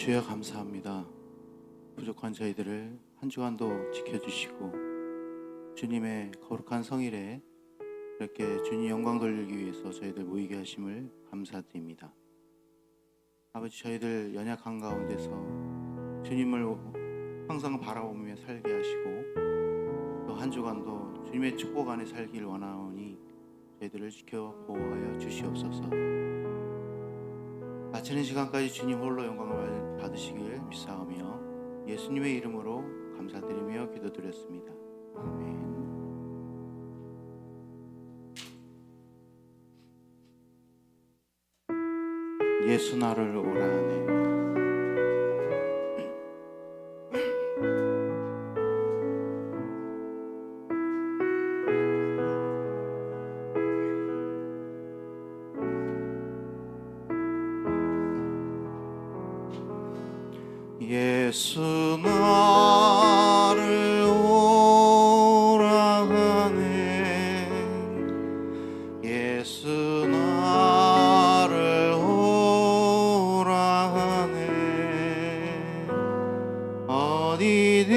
주여 감사합니다. 부족한 저희들을 한 주간도 지켜주시고 주님의 거룩한 성일에 이렇게 주님 영광 돌리기 위해서 저희들 모이게 하심을 감사드립니다. 아버지, 저희들 연약한 가운데서 주님을 항상 바라보며 살게 하시고 또 한 주간도 주님의 축복 안에 살길 원하오니 저희들을 지켜 보호하여 주시옵소서. 마치는 시간까지 주님 홀로 영광을 받으시길 믿사오며 예수님의 이름으로 감사드리며 기도드렸습니다. 아멘. 예수 나를 오라 하네. 예수 나를 오라 하네. 예수 나를 오라 하네. 어디든지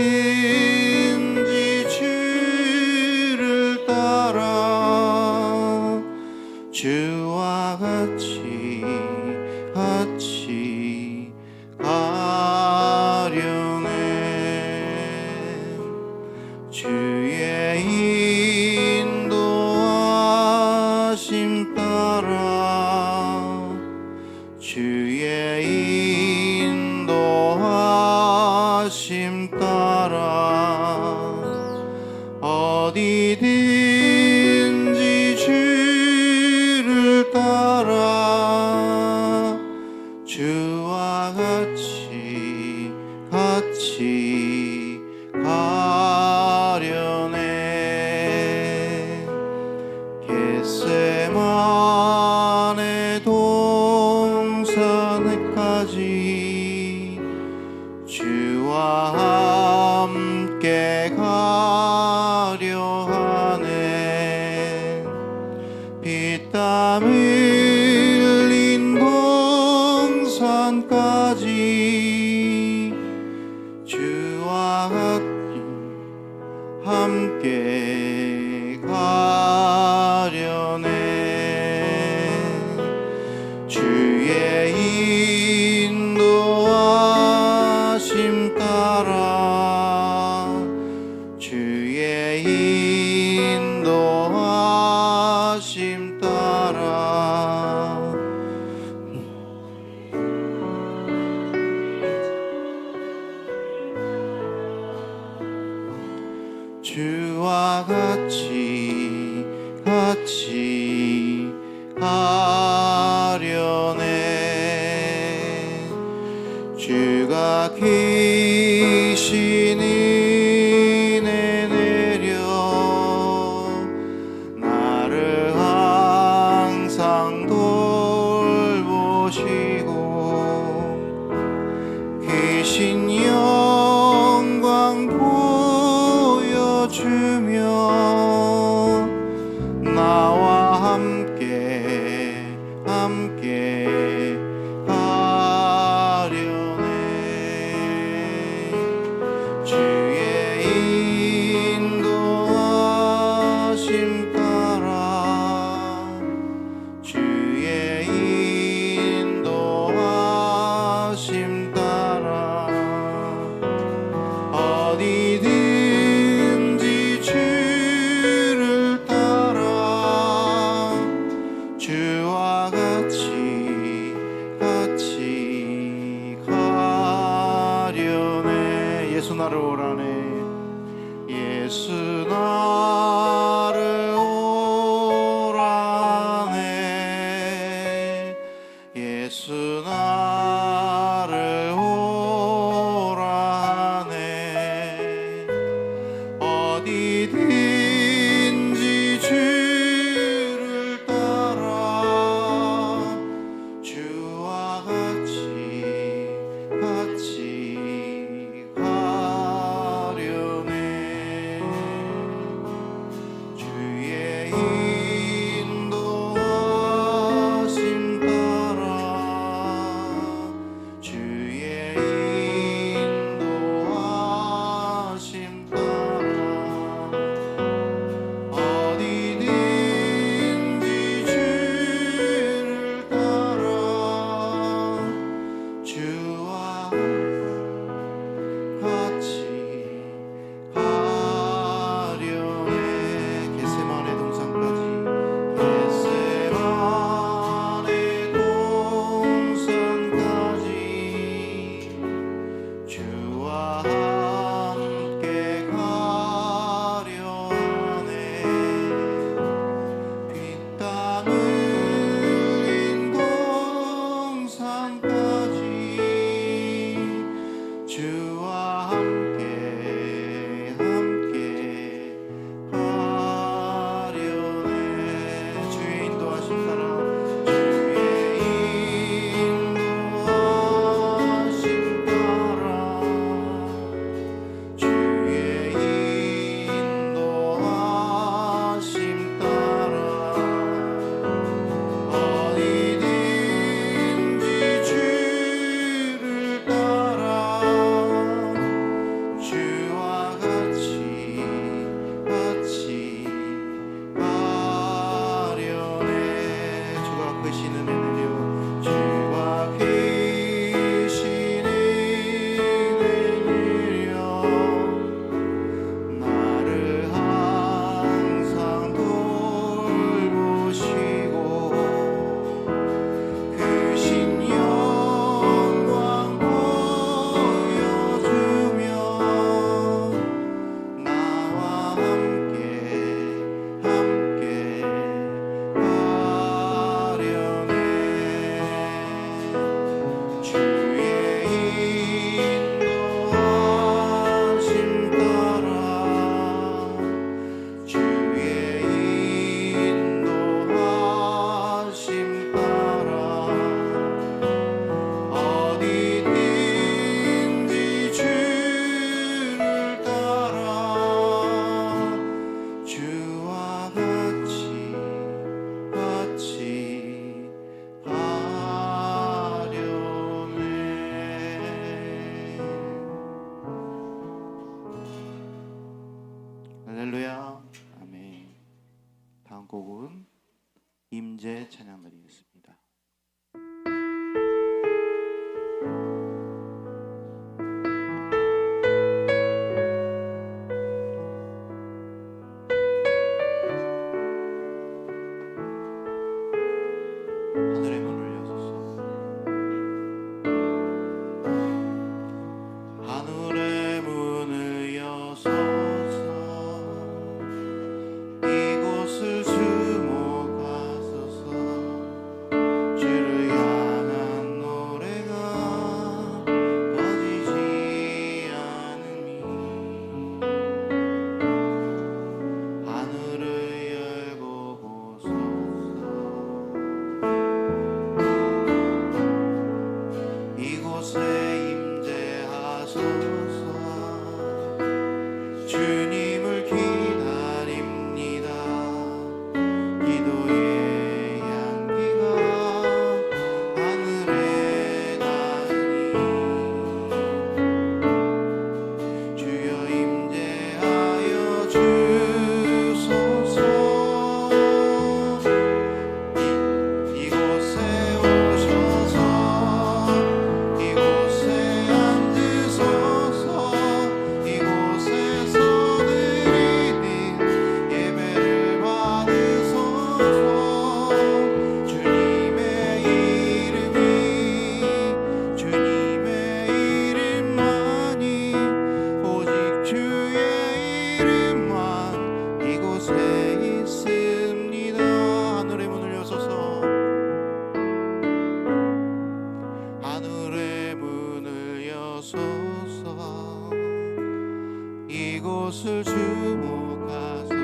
주를 따라 주와 같이 가려네. 주의 인도하심 따라 주의 인도하심 따라 어디든지 주를 따라 주와 같이 가려네. 겟세마네 동산에까지 주와 함께 가려 하네. 피땀 흘린 동산까지 주와 함께 가려네. 주의 인도하심 따라 주의 인도하심 따라 주와 같이 가려네. 주가 계신 은혜 내려 나를 항상 돌보시고 계신 영광 보여주며 나와 함께 가려네. 주의 인도하심 따라 주의 인도하심 따라 어디든지 주를 따라 주와 같이 임재 찬양 드리겠습니다. 하늘의 문을 여소서. 하늘의 문을 여소서. 이곳을 주목하소서. 주를 향한 노래가 꺼지지 않으니 하늘을 열고 보소서. 이곳에 임재하소서. 주님을 기다립니다. 기도의 향기가 하늘에 닿으니 주여 임재하여 주소서. 이곳에 오셔서 이곳에 앉으소서. 이곳에서 드리는 예배를 받으소서. 주님의 이름이 주님의 이름만이 오직 주의 이름만 이곳에 있습니다. 하늘의 문을 여소서. 하늘의 문을 여소서. 이곳을 주목하소서.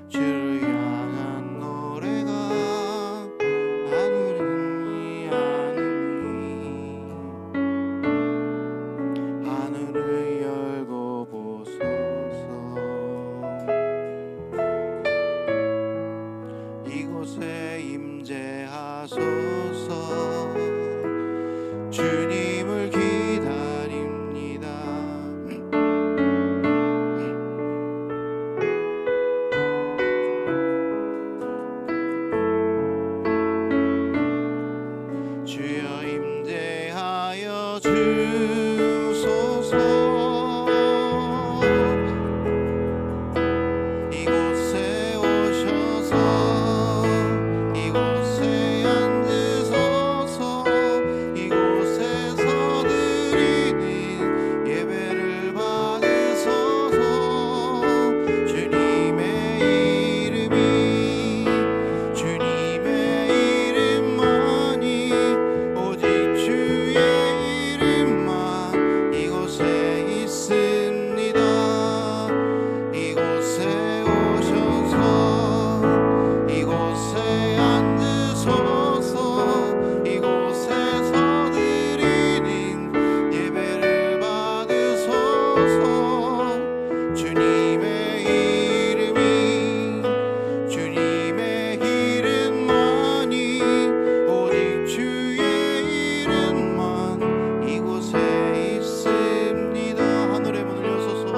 주를 향한 노래가 하늘이 하느니 하늘을 열고 보소서. 이곳에 임재하소서. 주님을 기다립니다. 주여 임재하여 주소서. 이곳에 오셔서 이곳에 앉으소서. 이곳에서 드리는 예배를 받으소서. 주님의 이름이 주님의 이름만이 오직 주의 이름만 이곳에 있습니다. 이곳에 오셔서 이곳에 앉으소서. 이곳에서 드리는 예배를 받으소서. 주님의 이름이 주님의 이름만이 오직 주의 이름만 이곳에 있습니다. 하늘의 문을 여소서.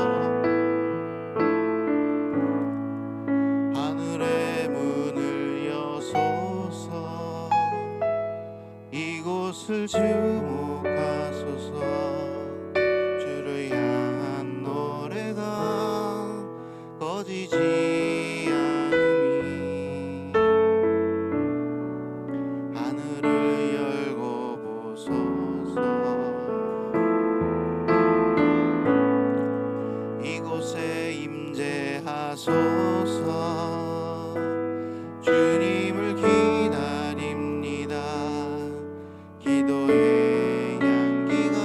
하늘의 문을 여소서. 이곳을 주목하소서. 주를 향한 노래가 꺼지지 않으니 하늘을 열고 보소서. 이곳에 임재하소서. 주님을 기다립니다. 기도의 향기가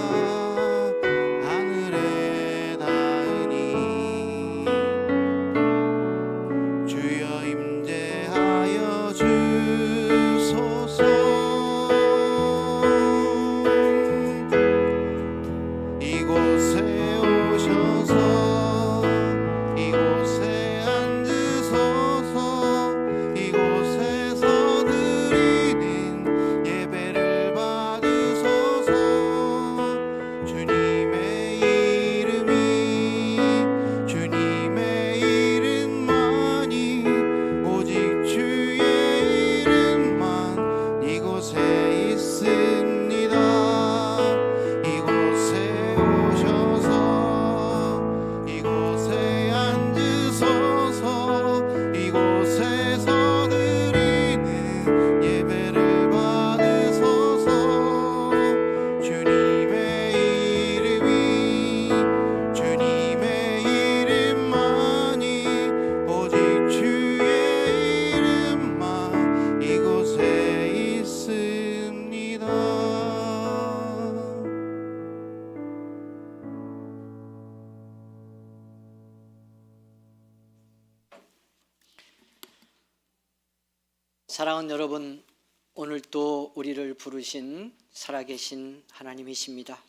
사랑하는 여러분, 오늘 또 우리를 부르신 살아계신 하나님이십니다.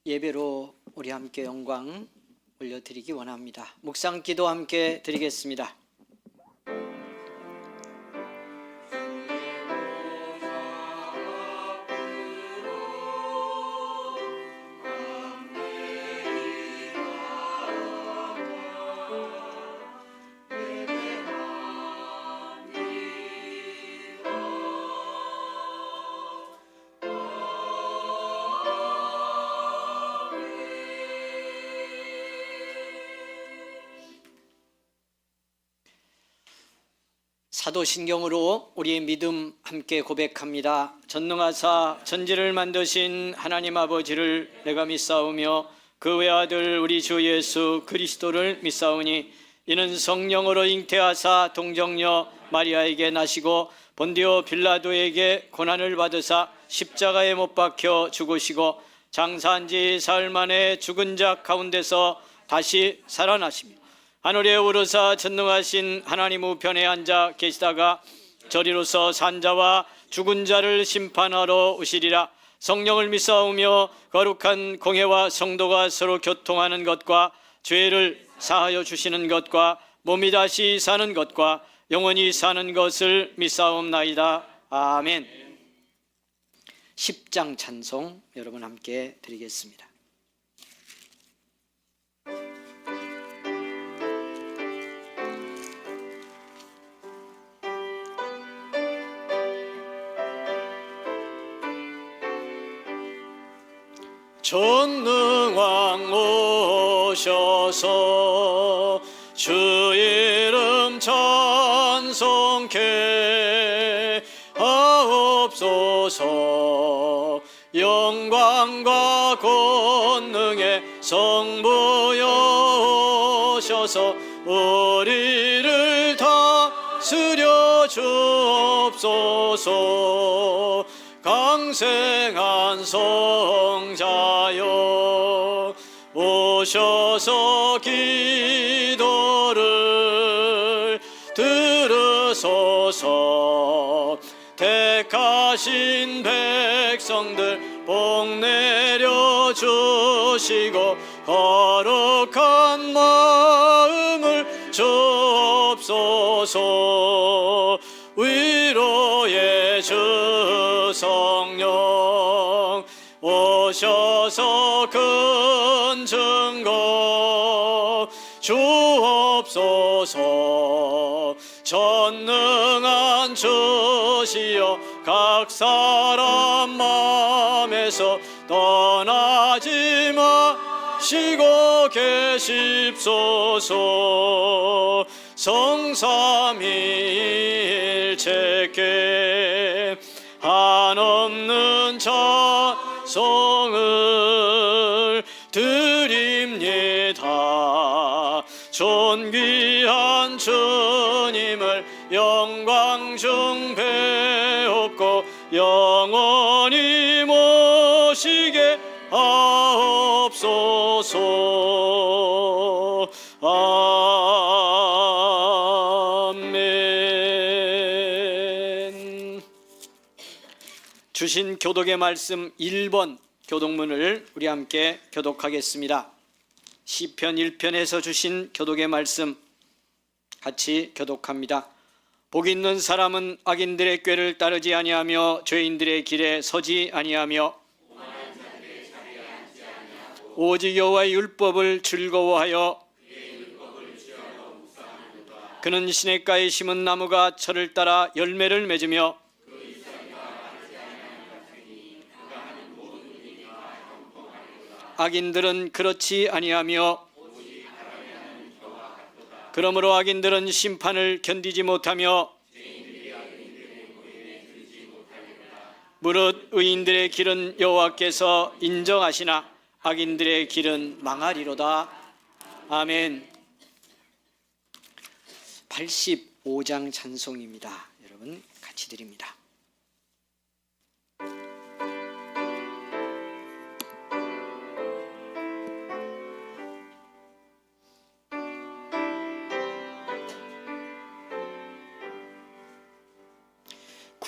예배로 우리 함께 영광 올려드리기 원합니다. 묵상 기도 함께 드리겠습니다. 사도신경으로 우리의 믿음 함께 고백합니다. 전능하사 천지를 만드신 하나님 아버지를 내가 믿사오며 그 외아들 우리 주 예수 그리스도를 믿사오니 이는 성령으로 잉태하사 동정녀 마리아에게 나시고 본디오 빌라도에게 고난을 받으사 십자가에 못 박혀 죽으시고 장사한 지 사흘 만에 죽은 자 가운데서 다시 살아나시며 하늘에 오르사 전능하신 하나님 우편에 앉아 계시다가 저리로서 산자와 죽은 자를 심판하러 오시리라. 성령을 믿사오며 거룩한 공회와 성도가 서로 교통하는 것과 죄를 사하여 주시는 것과 몸이 다시 사는 것과 영원히 사는 것을 믿사옵나이다. 아멘. 10장 찬송 여러분 함께 드리겠습니다. 전능왕 오셔서 주 이름 찬송케 하옵소서. 영광과 권능의 성부여 오셔서 우리를 다스려 주옵소서. 강생한 성자여 오셔서 기도를 들으소서. 택하신 백성들 복 내려 주시고 거룩한 마음을 주옵소서. 위로의 주 성령 오셔서 큰 증거 주옵소서. 전능한 주시여 각 사람 마음에서 떠나지 마시고 계십소서. 성삼위일체께 한없는 찬송을 드립니다. 존귀한 주님을 영광 중 배웁고 영원히 모시게 하옵소서. 아멘. 주신 교독의 말씀 1번 교독문을 우리 함께 교독하겠습니다. 시편 1편에서 주신 교독의 말씀 같이 교독합니다. 복 있는 사람은 악인들의 꾀를 따르지 아니하며 죄인들의 길에 서지 아니하며 오직 여호와의 율법을 즐거워하여 그는 시냇가에 심은 나무가 철을 따라 열매를 맺으며 악인들은 그렇지 아니하며 그러므로 악인들은 심판을 견디지 못하며 무릇 의인들의 길은 여호와께서 인정하시나 악인들의 길은 망하리로다. 아멘. 85장 찬송입니다. 여러분 같이 드립니다.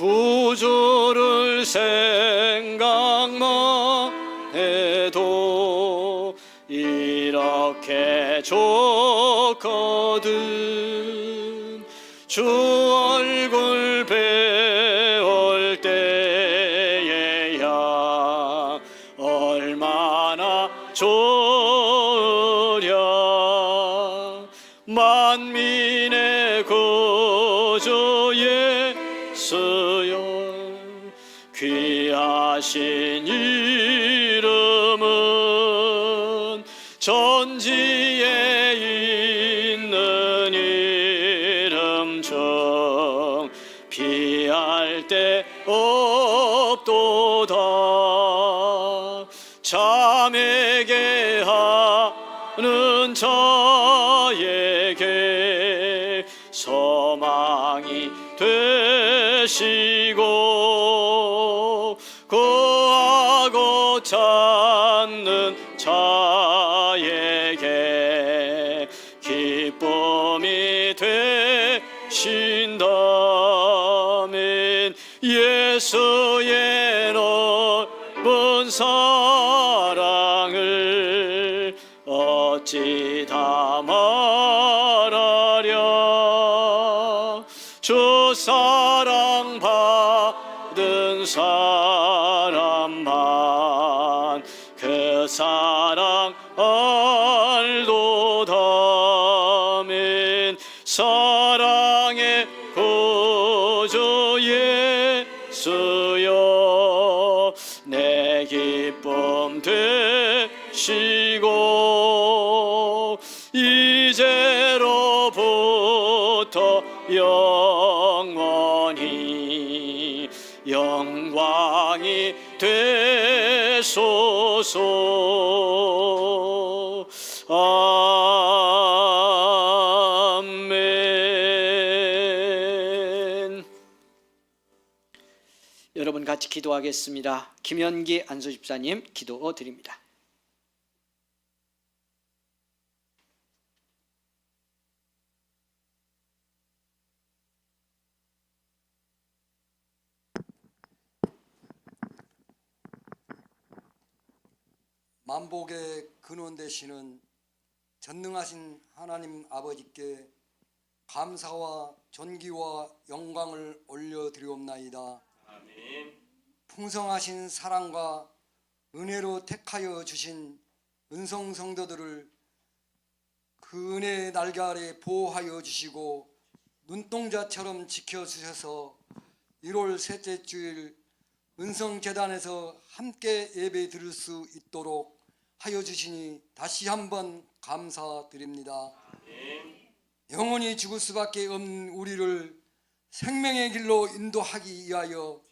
구주를 생각만 해도 이렇게 좋거든. 주 얼굴 배울 때에야 얼마나 좋으랴. 만민의 구주 예수여, 귀하신 이름은 전지에 있는 이름 중 비할 데 없도다. 자매게 하는 자에게 소망이 되시고, 구하고 찾는 자에게 기쁨이 되신다면 예수의 넓은 사랑을 어찌 다 말하랴. 주 사랑 받은 사람만 그 사랑 알도다면 사랑의 구주 예수여, 내 기쁨 되시고 이제로부터 영원히 영광이 되소서. 아멘. 여러분 같이 기도하겠습니다. 김현기 안수집사님 기도 드립니다. 만복의 근원 되시는 전능하신 하나님 아버지께 감사와 존귀와 영광을 올려드리옵나이다. 아멘. 풍성하신 사랑과 은혜로 택하여 주신 은성 성도들을 그 은혜의 날개 아래 보호하여 주시고 눈동자처럼 지켜주셔서 1월 셋째 주일 은성재단에서 함께 예배 드릴 수 있도록 하여 주시니 다시 한번 감사드립니다. 영원히 죽을 수밖에 없는 우리를 생명의 길로 인도하기 위하여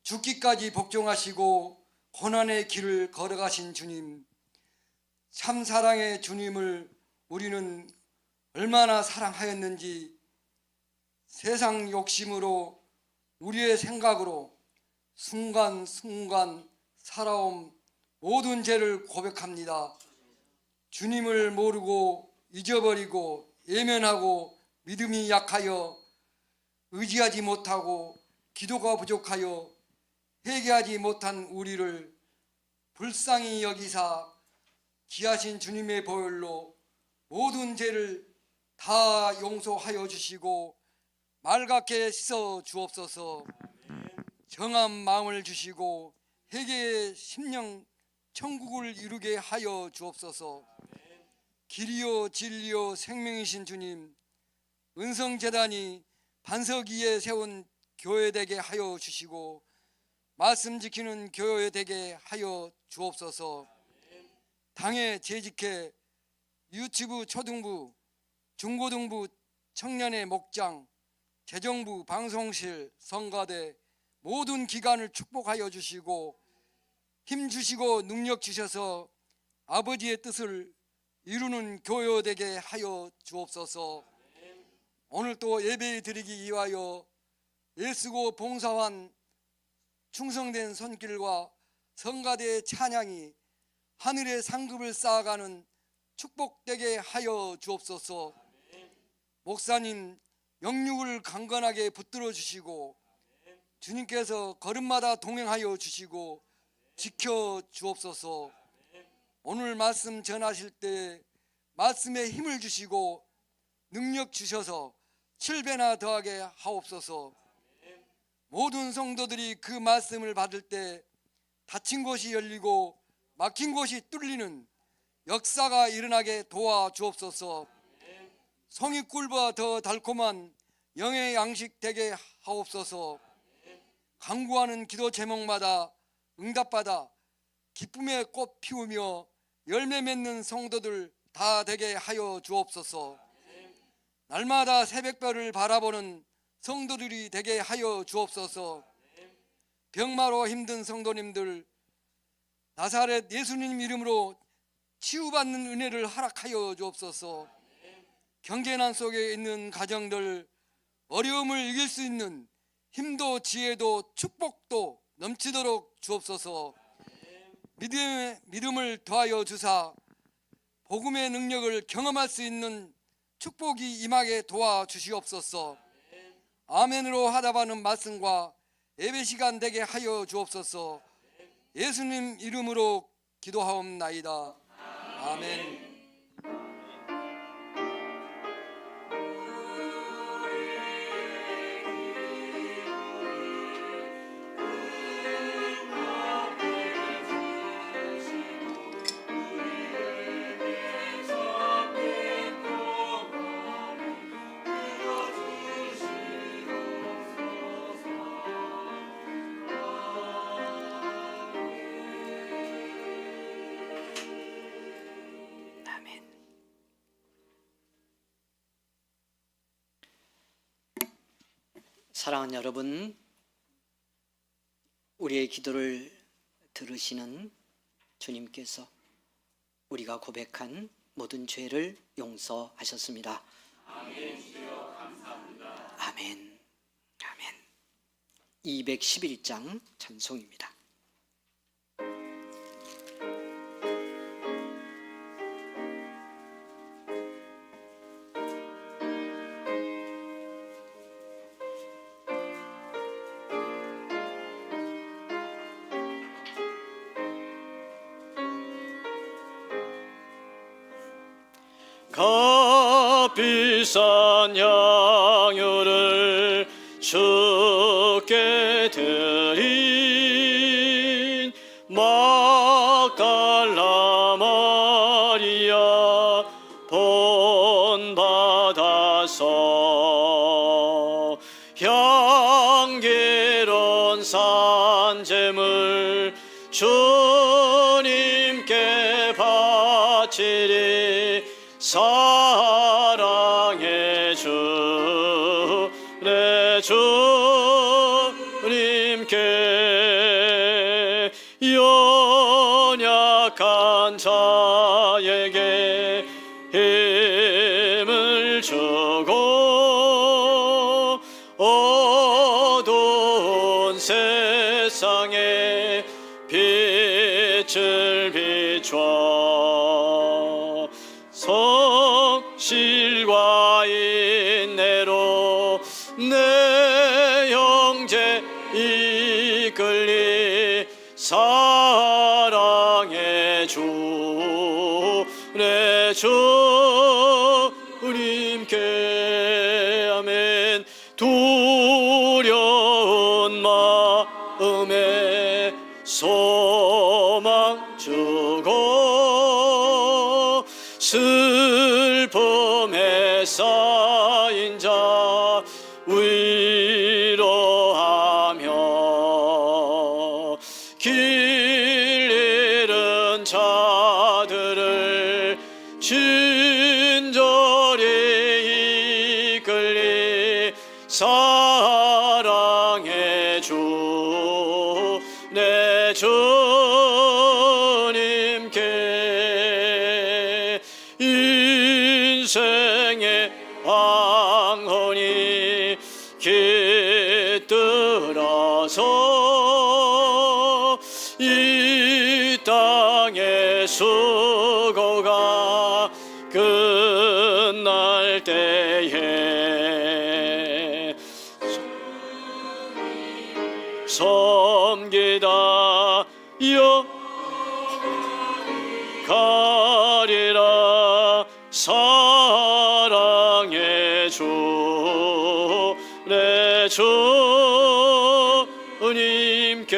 죽기까지 복종하시고 고난의 길을 걸어가신 주님, 참 사랑의 주님을 우리는 얼마나 사랑하였는지 세상 욕심으로 우리의 생각으로 순간순간 살아온 모든 죄를 고백합니다. 주님을 모르고 잊어버리고 예면하고 믿음이 약하여 의지하지 못하고 기도가 부족하여 회개하지 못한 우리를 불쌍히 여기사 귀하신 주님의 보혈로 모든 죄를 다 용서하여 주시고 맑게 씻어 주옵소서. 정한 마음을 주시고 회개의 심령 천국을 이루게 하여 주옵소서. 길이요 진리요 생명이신 주님, 은성재단이 반석 위에 세운 교회 되게 하여 주시고 말씀 지키는 교회 되게 하여 주옵소서. 당에 재직해 유치부, 초등부, 중고등부, 청년의 목장, 재정부, 방송실, 성가대 모든 기관을 축복하여 주시고 힘 주시고 능력 주셔서 아버지의 뜻을 이루는 교회 되게 하여 주옵소서. 오늘 또 예배 드리기 위하여 애쓰고 봉사한 충성된 손길과 성가대의 찬양이 하늘의 상급을 쌓아가는 축복되게 하여 주옵소서. 목사님 영육을 강건하게 붙들어 주시고 주님께서 걸음마다 동행하여 주시고 지켜 주옵소서. 오늘 말씀 전하실 때 말씀에 힘을 주시고 능력 주셔서 7배나 더하게 하옵소서. 모든 성도들이 그 말씀을 받을 때 닫힌 곳이 열리고 막힌 곳이 뚫리는 역사가 일어나게 도와 주옵소서. 송이 꿀보다 더 달콤한 영의 양식 되게 하옵소서. 간구하는 기도 제목마다 응답받아 기쁨의 꽃 피우며 열매 맺는 성도들 다 되게 하여 주옵소서. 날마다 새벽별을 바라보는 성도들이 되게 하여 주옵소서. 병마로 힘든 성도님들 나사렛 예수님 이름으로 치유받는 은혜를 허락하여 주옵소서. 경계난 속에 있는 가정들 어려움을 이길 수 있는 힘도 지혜도 축복도 넘치도록 주옵소서. 믿음을 더하여 주사 복음의 능력을 경험할 수 있는 축복이 임하게 도와주시옵소서. 아멘으로 하답하는 말씀과 예배 시간 되게 하여 주옵소서. 예수님 이름으로 기도하옵나이다. 아멘. 사랑하는 여러분, 우리의 기도를 들으시는 주님께서 우리가 고백한 모든 죄를 용서하셨습니다. 아멘. 주여 감사합니다. 아멘. 아멘. 211장 찬송입니다. 값비싼 양유를 주께 드린 막달라 마리아 본받아서 향기로운 산재물 주님께 바치리. 사랑의 주 내 주님께 연약한 자에게 힘을 주고 어두운 세상에 빛을 비춰 성실과 인내로 내 형제 이끌리. 사랑의 주 내 주님께. 아멘. 두려운 마음에 소망 주고 슬픔에 쌓인 자 위로하며 길 잃은 자들을 친절히 이끌리. 사랑의 주 내 주님께. 인생의 황혼이 깃들어서 이 땅의 수고가 끝날 때에 섬기다 가리라. 사랑의 주 내 주님께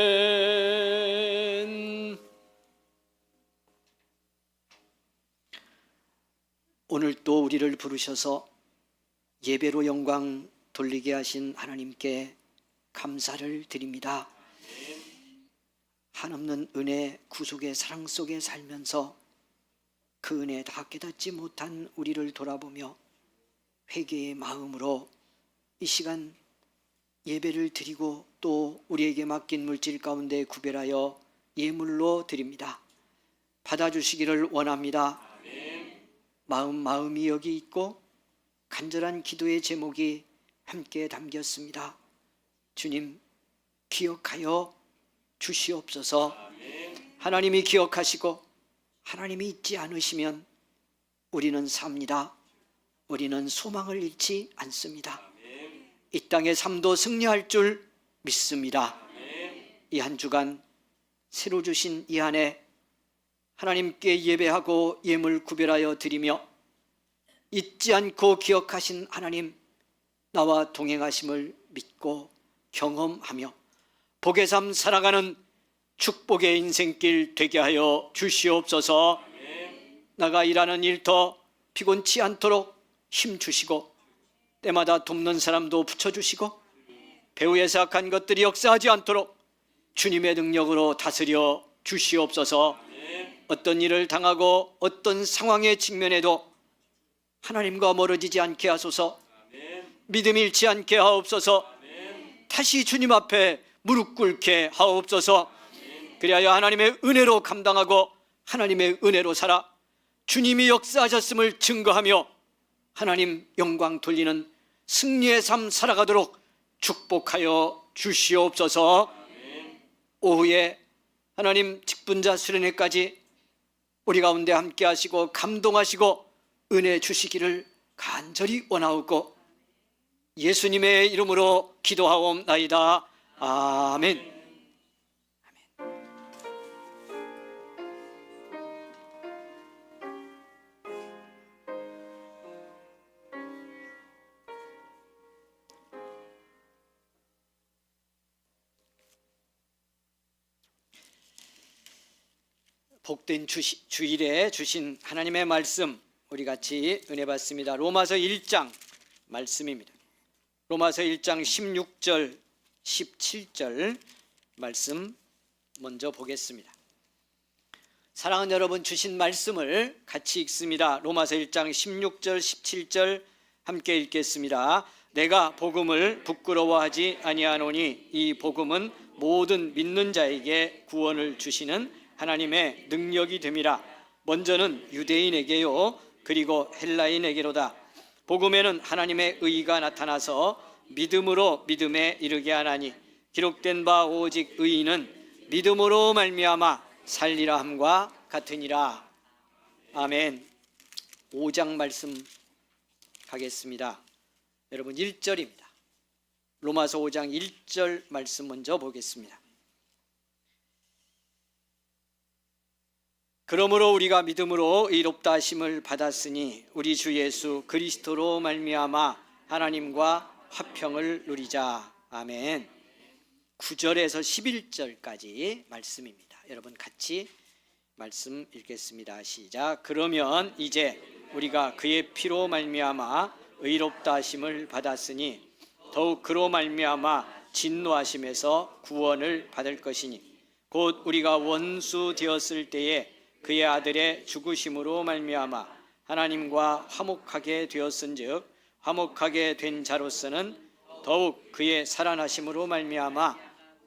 아멘. 오늘 또 우리를 부르셔서 예배로 영광 돌리게 하신 하나님께 감사를 드립니다. 한없는 은혜 구속의 사랑 속에 살면서 그 은혜 다 깨닫지 못한 우리를 돌아보며 회개의 마음으로 이 시간 예배를 드리고 또 우리에게 맡긴 물질 가운데 구별하여 예물로 드립니다. 받아주시기를 원합니다. 마음이 여기 있고 간절한 기도의 제목이 함께 담겼습니다. 주님 기억하여 주시옵소서. 하나님이 기억하시고 하나님이 잊지 않으시면 우리는 삽니다. 우리는 소망을 잃지 않습니다. 이 땅의 삶도 승리할 줄 믿습니다. 이 한 주간 새로 주신 이 한 해 하나님께 예배하고 예물 구별하여 드리며 잊지 않고 기억하신 하나님 나와 동행하심을 믿고 경험하며 복의 삶 살아가는 축복의 인생길 되게 하여 주시옵소서. 나가 일하는 일터 피곤치 않도록 힘 주시고 때마다 돕는 사람도 붙여주시고 배후에서 악한 것들이 역사하지 않도록 주님의 능력으로 다스려 주시옵소서. 어떤 일을 당하고 어떤 상황에 직면해도 하나님과 멀어지지 않게 하소서. 믿음이 잃지 않게 하옵소서. 다시 주님 앞에 무릎 꿇게 하옵소서. 그리하여 하나님의 은혜로 감당하고 하나님의 은혜로 살아 주님이 역사하셨음을 증거하며 하나님 영광 돌리는 승리의 삶 살아가도록 축복하여 주시옵소서. 오후에 하나님 직분자 수련회까지 우리 가운데 함께 하시고 감동하시고 은혜 주시기를 간절히 원하옵고 예수님의 이름으로 기도하옵나이다. 아멘. 복된 주일에 주신 하나님의 말씀 우리 같이 은혜 받습니다. 로마서 1장 말씀입니다. 로마서 1장 16절 17절 말씀 먼저 보겠습니다. 사랑하는 여러분, 주신 말씀을 같이 읽습니다. 로마서 1장 16절 17절 함께 읽겠습니다. 내가 복음을 부끄러워하지 아니하노니 이 복음은 모든 믿는 자에게 구원을 주시는 하나님의 능력이 됨이라. 먼저는 유대인에게요 그리고 헬라인에게로다. 복음에는 하나님의 의가 나타나서 믿음으로 믿음에 이르게 하나니 기록된 바 오직 의인은 믿음으로 말미암아 살리라 함과 같으니라. 아멘. 5장 말씀 가겠습니다. 여러분 1절입니다. 로마서 5장 1절 말씀 먼저 보겠습니다. 그러므로 우리가 믿음으로 의롭다 하심을 받았으니 우리 주 예수 그리스도로 말미암아 하나님과 화평을 누리자. 아멘. 9절에서 11절까지 말씀입니다. 여러분 같이 말씀 읽겠습니다. 시작. 그러면 이제 우리가 그의 피로 말미암아 의롭다 하심을 받았으니 더욱 그로 말미암아 진노하심에서 구원을 받을 것이니 곧 우리가 원수 되었을 때에 그의 아들의 죽으심으로 말미암아 하나님과 화목하게 되었은즉 화목하게 된 자로서는 더욱 그의 살아나심으로 말미암아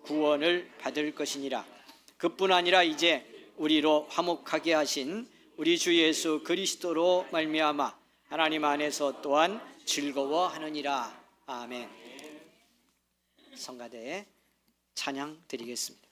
구원을 받을 것이니라. 그뿐 아니라 이제 우리로 화목하게 하신 우리 주 예수 그리스도로 말미암아 하나님 안에서 또한 즐거워하느니라. 아멘. 성가대에 찬양 드리겠습니다.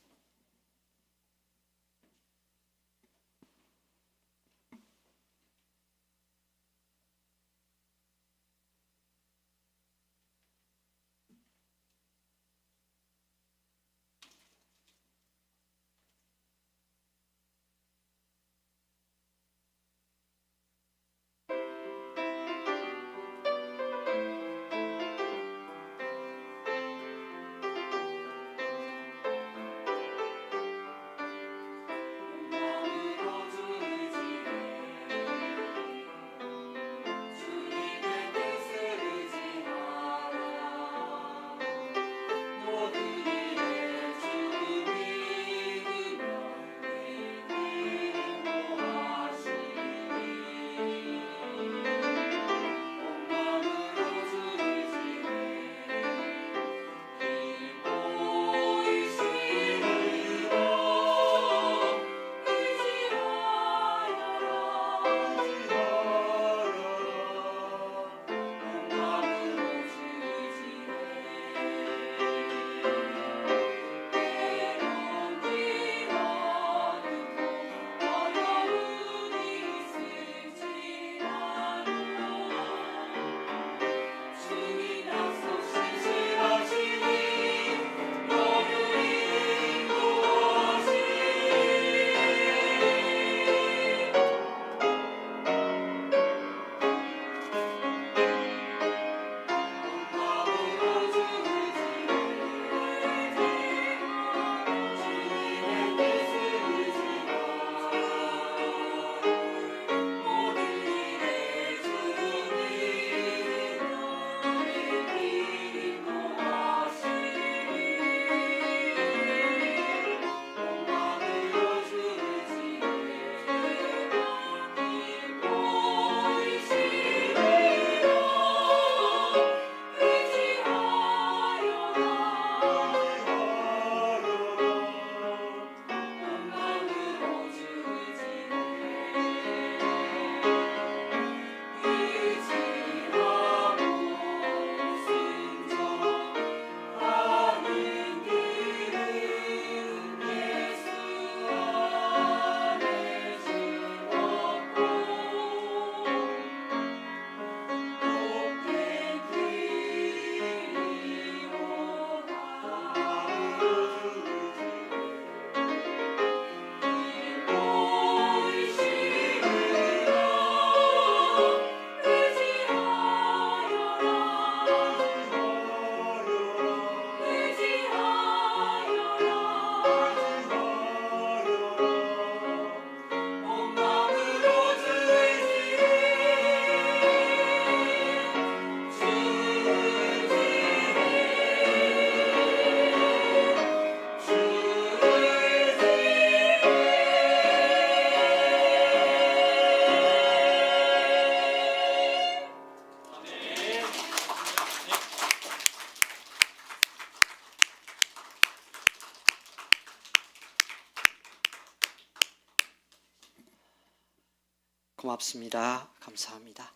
고맙습니다. 감사합니다.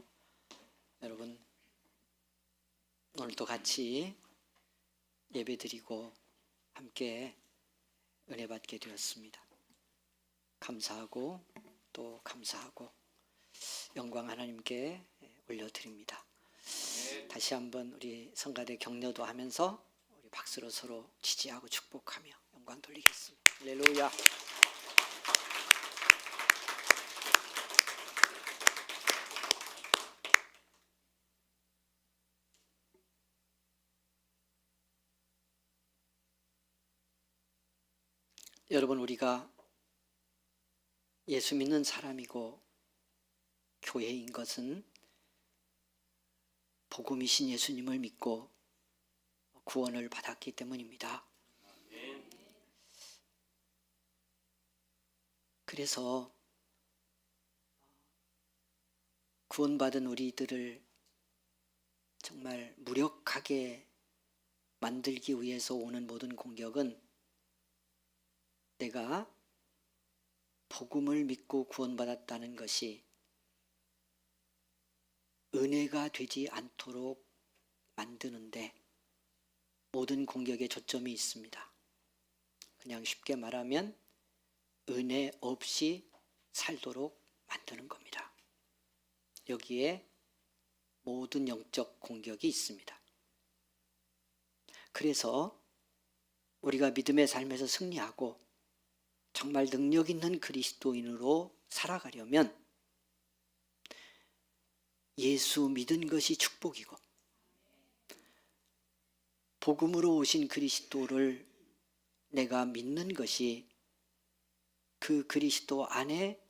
여러분, 오늘도 같이 예배드리고 함께 은혜 받게 되었습니다. 감사하고 또 감사하고 영광 하나님께 올려드립니다. 다시 한번 우리 성가대 격려도 하면서 우리 박수로 서로 지지하고 축복하며 영광 돌리겠습니다. 할렐루야. 여러분, 우리가 예수 믿는 사람이고 교회인 것은 복음이신 예수님을 믿고 구원을 받았기 때문입니다. 그래서 구원받은 우리들을 정말 무력하게 만들기 위해서 오는 모든 공격은 내가 복음을 믿고 구원받았다는 것이 은혜가 되지 않도록 만드는데 모든 공격에 초점이 있습니다. 그냥 쉽게 말하면 은혜 없이 살도록 만드는 겁니다. 여기에 모든 영적 공격이 있습니다. 그래서 우리가 믿음의 삶에서 승리하고 정말 능력 있는 그리스도인으로 살아가려면 예수 믿은 것이 축복이고 복음으로 오신 그리스도를 내가 믿는 것이 그 그리스도 안에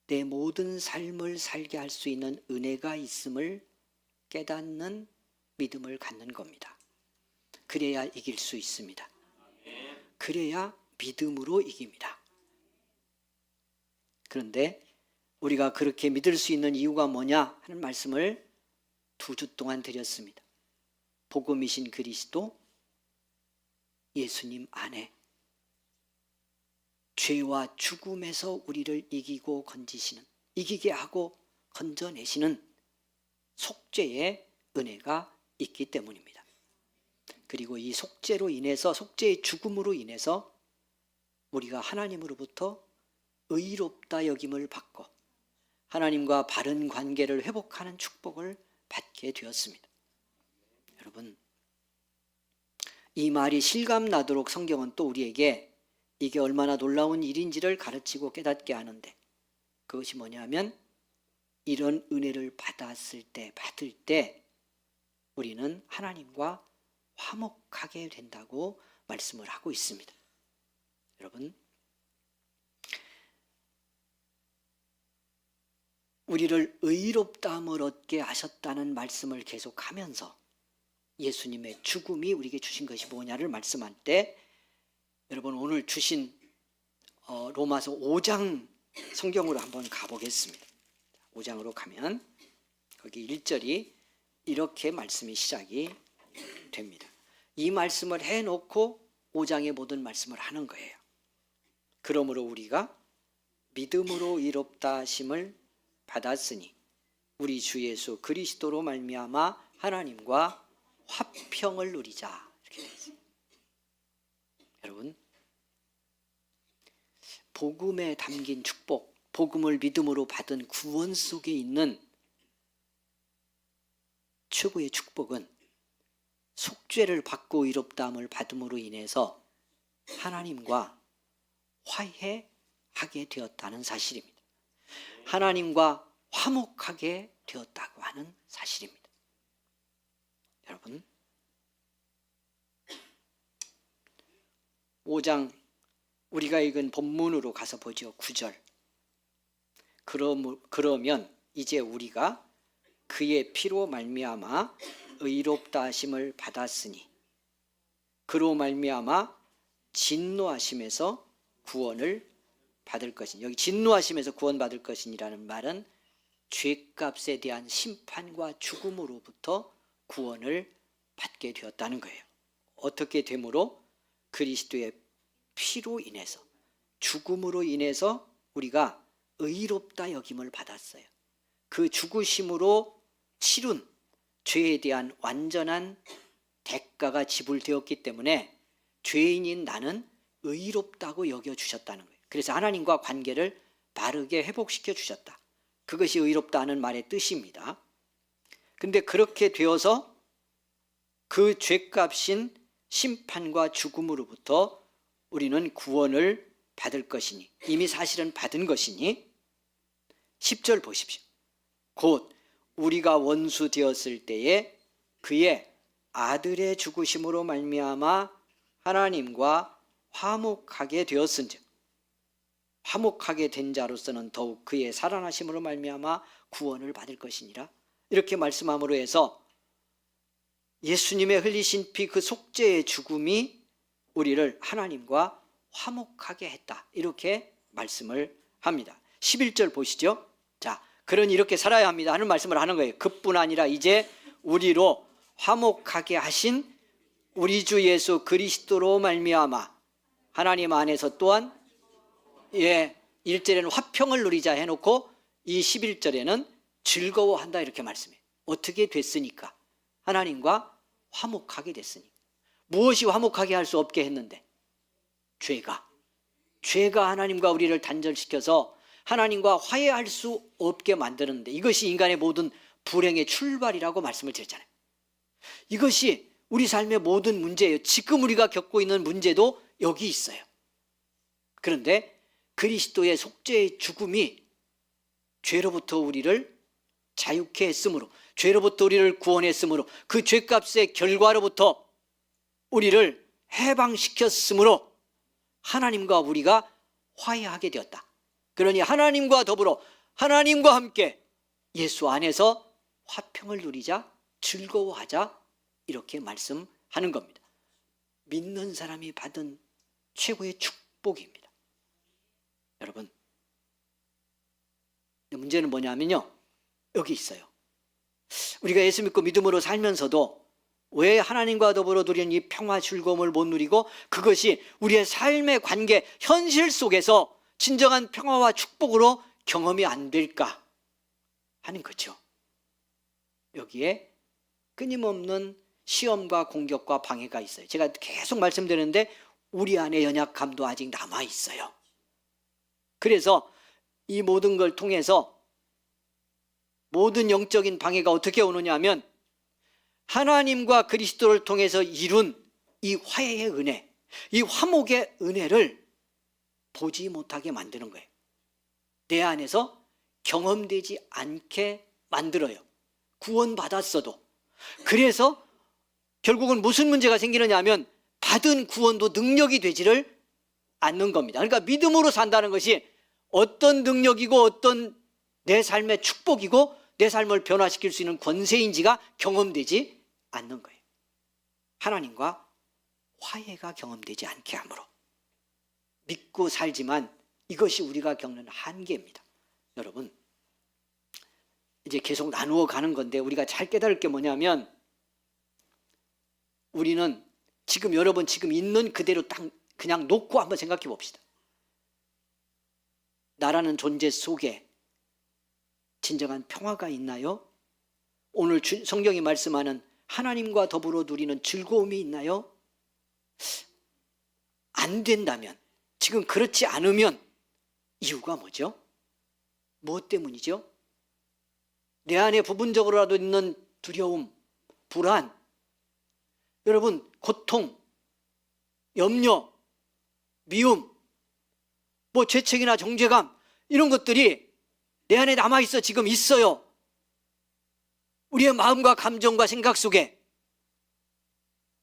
내 모든 삶을 살게 할 수 있는 은혜가 있음을 깨닫는 믿음을 갖는 겁니다. 그래야 이길 수 있습니다. 그래야 믿음으로 이깁니다. 그런데 우리가 그렇게 믿을 수 있는 이유가 뭐냐 하는 말씀을 2주 동안 드렸습니다. 복음이신 그리스도 예수님 안에 죄와 죽음에서 우리를 이기고 건지시는, 이기게 하고 건져내시는 속죄의 은혜가 있기 때문입니다. 그리고 이 속죄로 인해서, 속죄의 죽음으로 인해서 우리가 하나님으로부터 의롭다 여김을 받고 하나님과 바른 관계를 회복하는 축복을 받게 되었습니다. 여러분, 이 말이 실감나도록 성경은 또 우리에게 이게 얼마나 놀라운 일인지를 가르치고 깨닫게 하는데, 그것이 뭐냐면 이런 은혜를 받을 때 우리는 하나님과 화목하게 된다고 말씀을 하고 있습니다. 여러분, 우리를 의롭다함을 얻게 하셨다는 말씀을 계속하면서 예수님의 죽음이 우리에게 주신 것이 뭐냐를 말씀할 때, 여러분 오늘 주신 로마서 5장 성경으로 한번 가보겠습니다. 5장으로 가면 거기 1절이 이렇게 말씀이 시작이 됩니다. 이 말씀을 해놓고 5장의 모든 말씀을 하는 거예요. 그러므로 우리가 믿음으로 의롭다 하심을 받았으니 우리 주 예수 그리스도로 말미암아 하나님과 화평을 누리자, 이렇게 되어 있습니다. 여러분, 복음에 담긴 축복, 복음을 믿음으로 받은 구원 속에 있는 최고의 축복은 속죄를 받고 의롭다함을 받음으로 인해서 하나님과 화해하게 되었다는 사실입니다. 하나님과 화목하게 되었다고 하는 사실입니다. 여러분, 5장 우리가 읽은 본문으로 가서 보죠. 9절. 그러면 이제 우리가 그의 피로 말미암아 의롭다 하심을 받았으니 그로 말미암아 진노하심에서 구원을 받을 것이니, 여기 진노하심에서 구원받을 것이니라는 말은 죄값에 대한 심판과 죽음으로부터 구원을 받게 되었다는 거예요. 어떻게 되므로? 그리스도의 피로 인해서, 죽음으로 인해서 우리가 의롭다 여김을 받았어요. 그 죽으심으로 치룬 죄에 대한 완전한 대가가 지불되었기 때문에 죄인인 나는 의롭다고 여겨주셨다는 거예요. 그래서 하나님과 관계를 바르게 회복시켜 주셨다. 그것이 의롭다는 말의 뜻입니다. 근데 그렇게 되어서 그 죄값인 심판과 죽음으로부터 우리는 구원을 받을 것이니, 이미 사실은 받은 것이니 10절 보십시오. 곧 우리가 원수 되었을 때에 그의 아들의 죽으심으로 말미암아 하나님과 화목하게 되었은즉, 화목하게 된 자로서는 더욱 그의 살아나심으로 말미암아 구원을 받을 것이니라. 이렇게 말씀함으로 해서 예수님의 흘리신 피, 그 속죄의 죽음이 우리를 하나님과 화목하게 했다, 이렇게 말씀을 합니다. 11절 보시죠. 자, 그러니 이렇게 살아야 합니다 하는 말씀을 하는 거예요. 그뿐 아니라 이제 우리로 화목하게 하신 우리 주 예수 그리스도로 말미암아 하나님 안에서 또한 1절에는 화평을 누리자 해놓고 이 11절에는 즐거워한다 이렇게 말씀해요. 어떻게 됐으니까? 하나님과 화목하게 됐으니. 무엇이 화목하게 할 수 없게 했는데? 죄가 하나님과 우리를 단절시켜서 하나님과 화해할 수 없게 만드는데, 이것이 인간의 모든 불행의 출발이라고 말씀을 드렸잖아요. 이것이 우리 삶의 모든 문제예요. 지금 우리가 겪고 있는 문제도 여기 있어요. 그런데 그리스도의 속죄의 죽음이 죄로부터 우리를 자유케 했으므로, 죄로부터 우리를 구원했으므로, 그 죄값의 결과로부터 우리를 해방시켰으므로 하나님과 우리가 화해하게 되었다. 그러니 하나님과 더불어 하나님과 함께 예수 안에서 화평을 누리자, 즐거워하자, 이렇게 말씀하는 겁니다. 믿는 사람이 받은 최고의 축복입니다. 여러분, 문제는 뭐냐면요, 여기 있어요. 우리가 예수 믿고 믿음으로 살면서도 왜 하나님과 더불어 누리는 이 평화 즐거움을 못 누리고 그것이 우리의 삶의 관계, 현실 속에서 진정한 평화와 축복으로 경험이 안 될까 하는 거죠. 여기에 끊임없는 시험과 공격과 방해가 있어요. 제가 계속 말씀드리는데 우리 안에 연약함도 아직 남아 있어요. 그래서 이 모든 걸 통해서 모든 영적인 방해가 어떻게 오느냐 하면 하나님과 그리스도를 통해서 이룬 이 화해의 은혜, 이 화목의 은혜를 보지 못하게 만드는 거예요. 내 안에서 경험되지 않게 만들어요. 구원받았어도. 그래서 결국은 무슨 문제가 생기느냐 하면 받은 구원도 능력이 되지를 않는 겁니다. 그러니까 믿음으로 산다는 것이 어떤 능력이고 어떤 내 삶의 축복이고 내 삶을 변화시킬 수 있는 권세인지가 경험되지 않는 거예요. 하나님과 화해가 경험되지 않게 함으로 믿고 살지만 이것이 우리가 겪는 한계입니다. 여러분, 이제 계속 나누어 가는 건데 우리가 잘 깨달을 게 뭐냐면, 우리는 지금 여러분 지금 있는 그대로 딱 그냥 놓고 한번 생각해 봅시다. 나라는 존재 속에 진정한 평화가 있나요? 오늘 성경이 말씀하는 하나님과 더불어 누리는 즐거움이 있나요? 안 된다면, 지금 그렇지 않으면 이유가 뭐죠? 무엇 때문이죠? 내 안에 부분적으로라도 있는 두려움, 불안, 여러분 고통, 염려, 미움, 죄책이나 정죄감, 이런 것들이 내 안에 남아있어 지금 있어요. 우리의 마음과 감정과 생각 속에.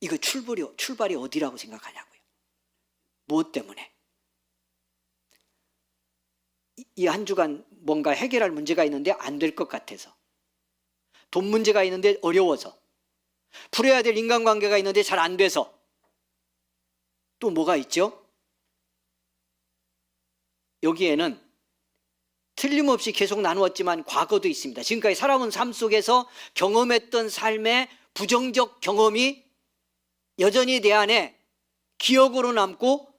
이거 출발이 어디라고 생각하냐고요. 무엇 때문에? 이 한 주간 뭔가 해결할 문제가 있는데 안 될 것 같아서, 돈 문제가 있는데 어려워서, 풀어야 될 인간관계가 있는데 잘 안 돼서, 또 뭐가 있죠? 여기에는 틀림없이 계속 나누었지만 과거도 있습니다. 지금까지 살아온 삶 속에서 경험했던 삶의 부정적 경험이 여전히 내 안에 기억으로 남고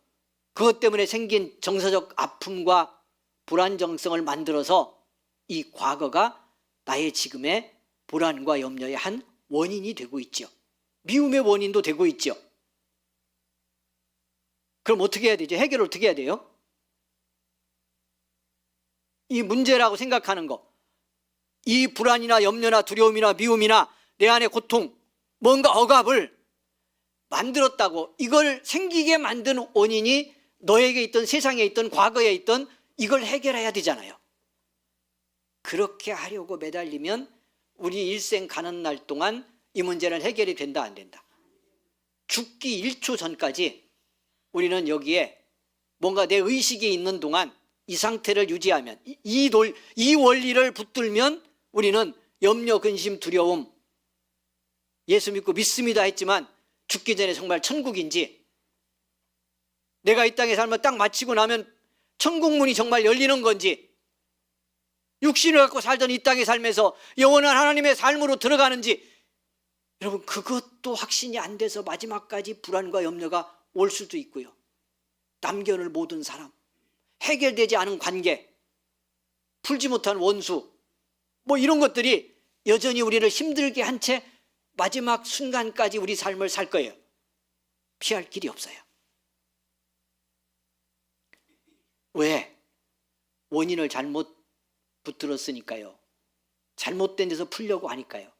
그것 때문에 생긴 정서적 아픔과 불안정성을 만들어서 이 과거가 나의 지금의 불안과 염려의 한 원인이 되고 있죠. 미움의 원인도 되고 있죠. 그럼 어떻게 해야 되죠? 해결을 어떻게 해야 돼요? 이 문제라고 생각하는 거, 이 불안이나 염려나 두려움이나 미움이나 내 안의 고통, 뭔가 억압을 만들었다고, 이걸 생기게 만든 원인이 너에게 있던, 세상에 있던, 과거에 있던, 이걸 해결해야 되잖아요. 그렇게 하려고 매달리면 우리 일생 가는 날 동안 이 문제는 해결이 된다, 안 된다? 죽기 1초 전까지 우리는 여기에 뭔가 내 의식이 있는 동안 이 상태를 유지하면, 이 원리를 붙들면 우리는 염려, 근심, 두려움, 예수 믿고 믿습니다 했지만 죽기 전에 정말 천국인지, 내가 이 땅의 삶을 딱 마치고 나면 천국문이 정말 열리는 건지, 육신을 갖고 살던 이 땅의 삶에서 영원한 하나님의 삶으로 들어가는지, 여러분 그것도 확신이 안 돼서 마지막까지 불안과 염려가 올 수도 있고요. 남겨놓을 모든 사람, 해결되지 않은 관계, 풀지 못한 원수, 뭐 이런 것들이 여전히 우리를 힘들게 한 채 마지막 순간까지 우리 삶을 살 거예요. 피할 길이 없어요. 왜? 원인을 잘못 붙들었으니까요. 잘못된 데서 풀려고 하니까요.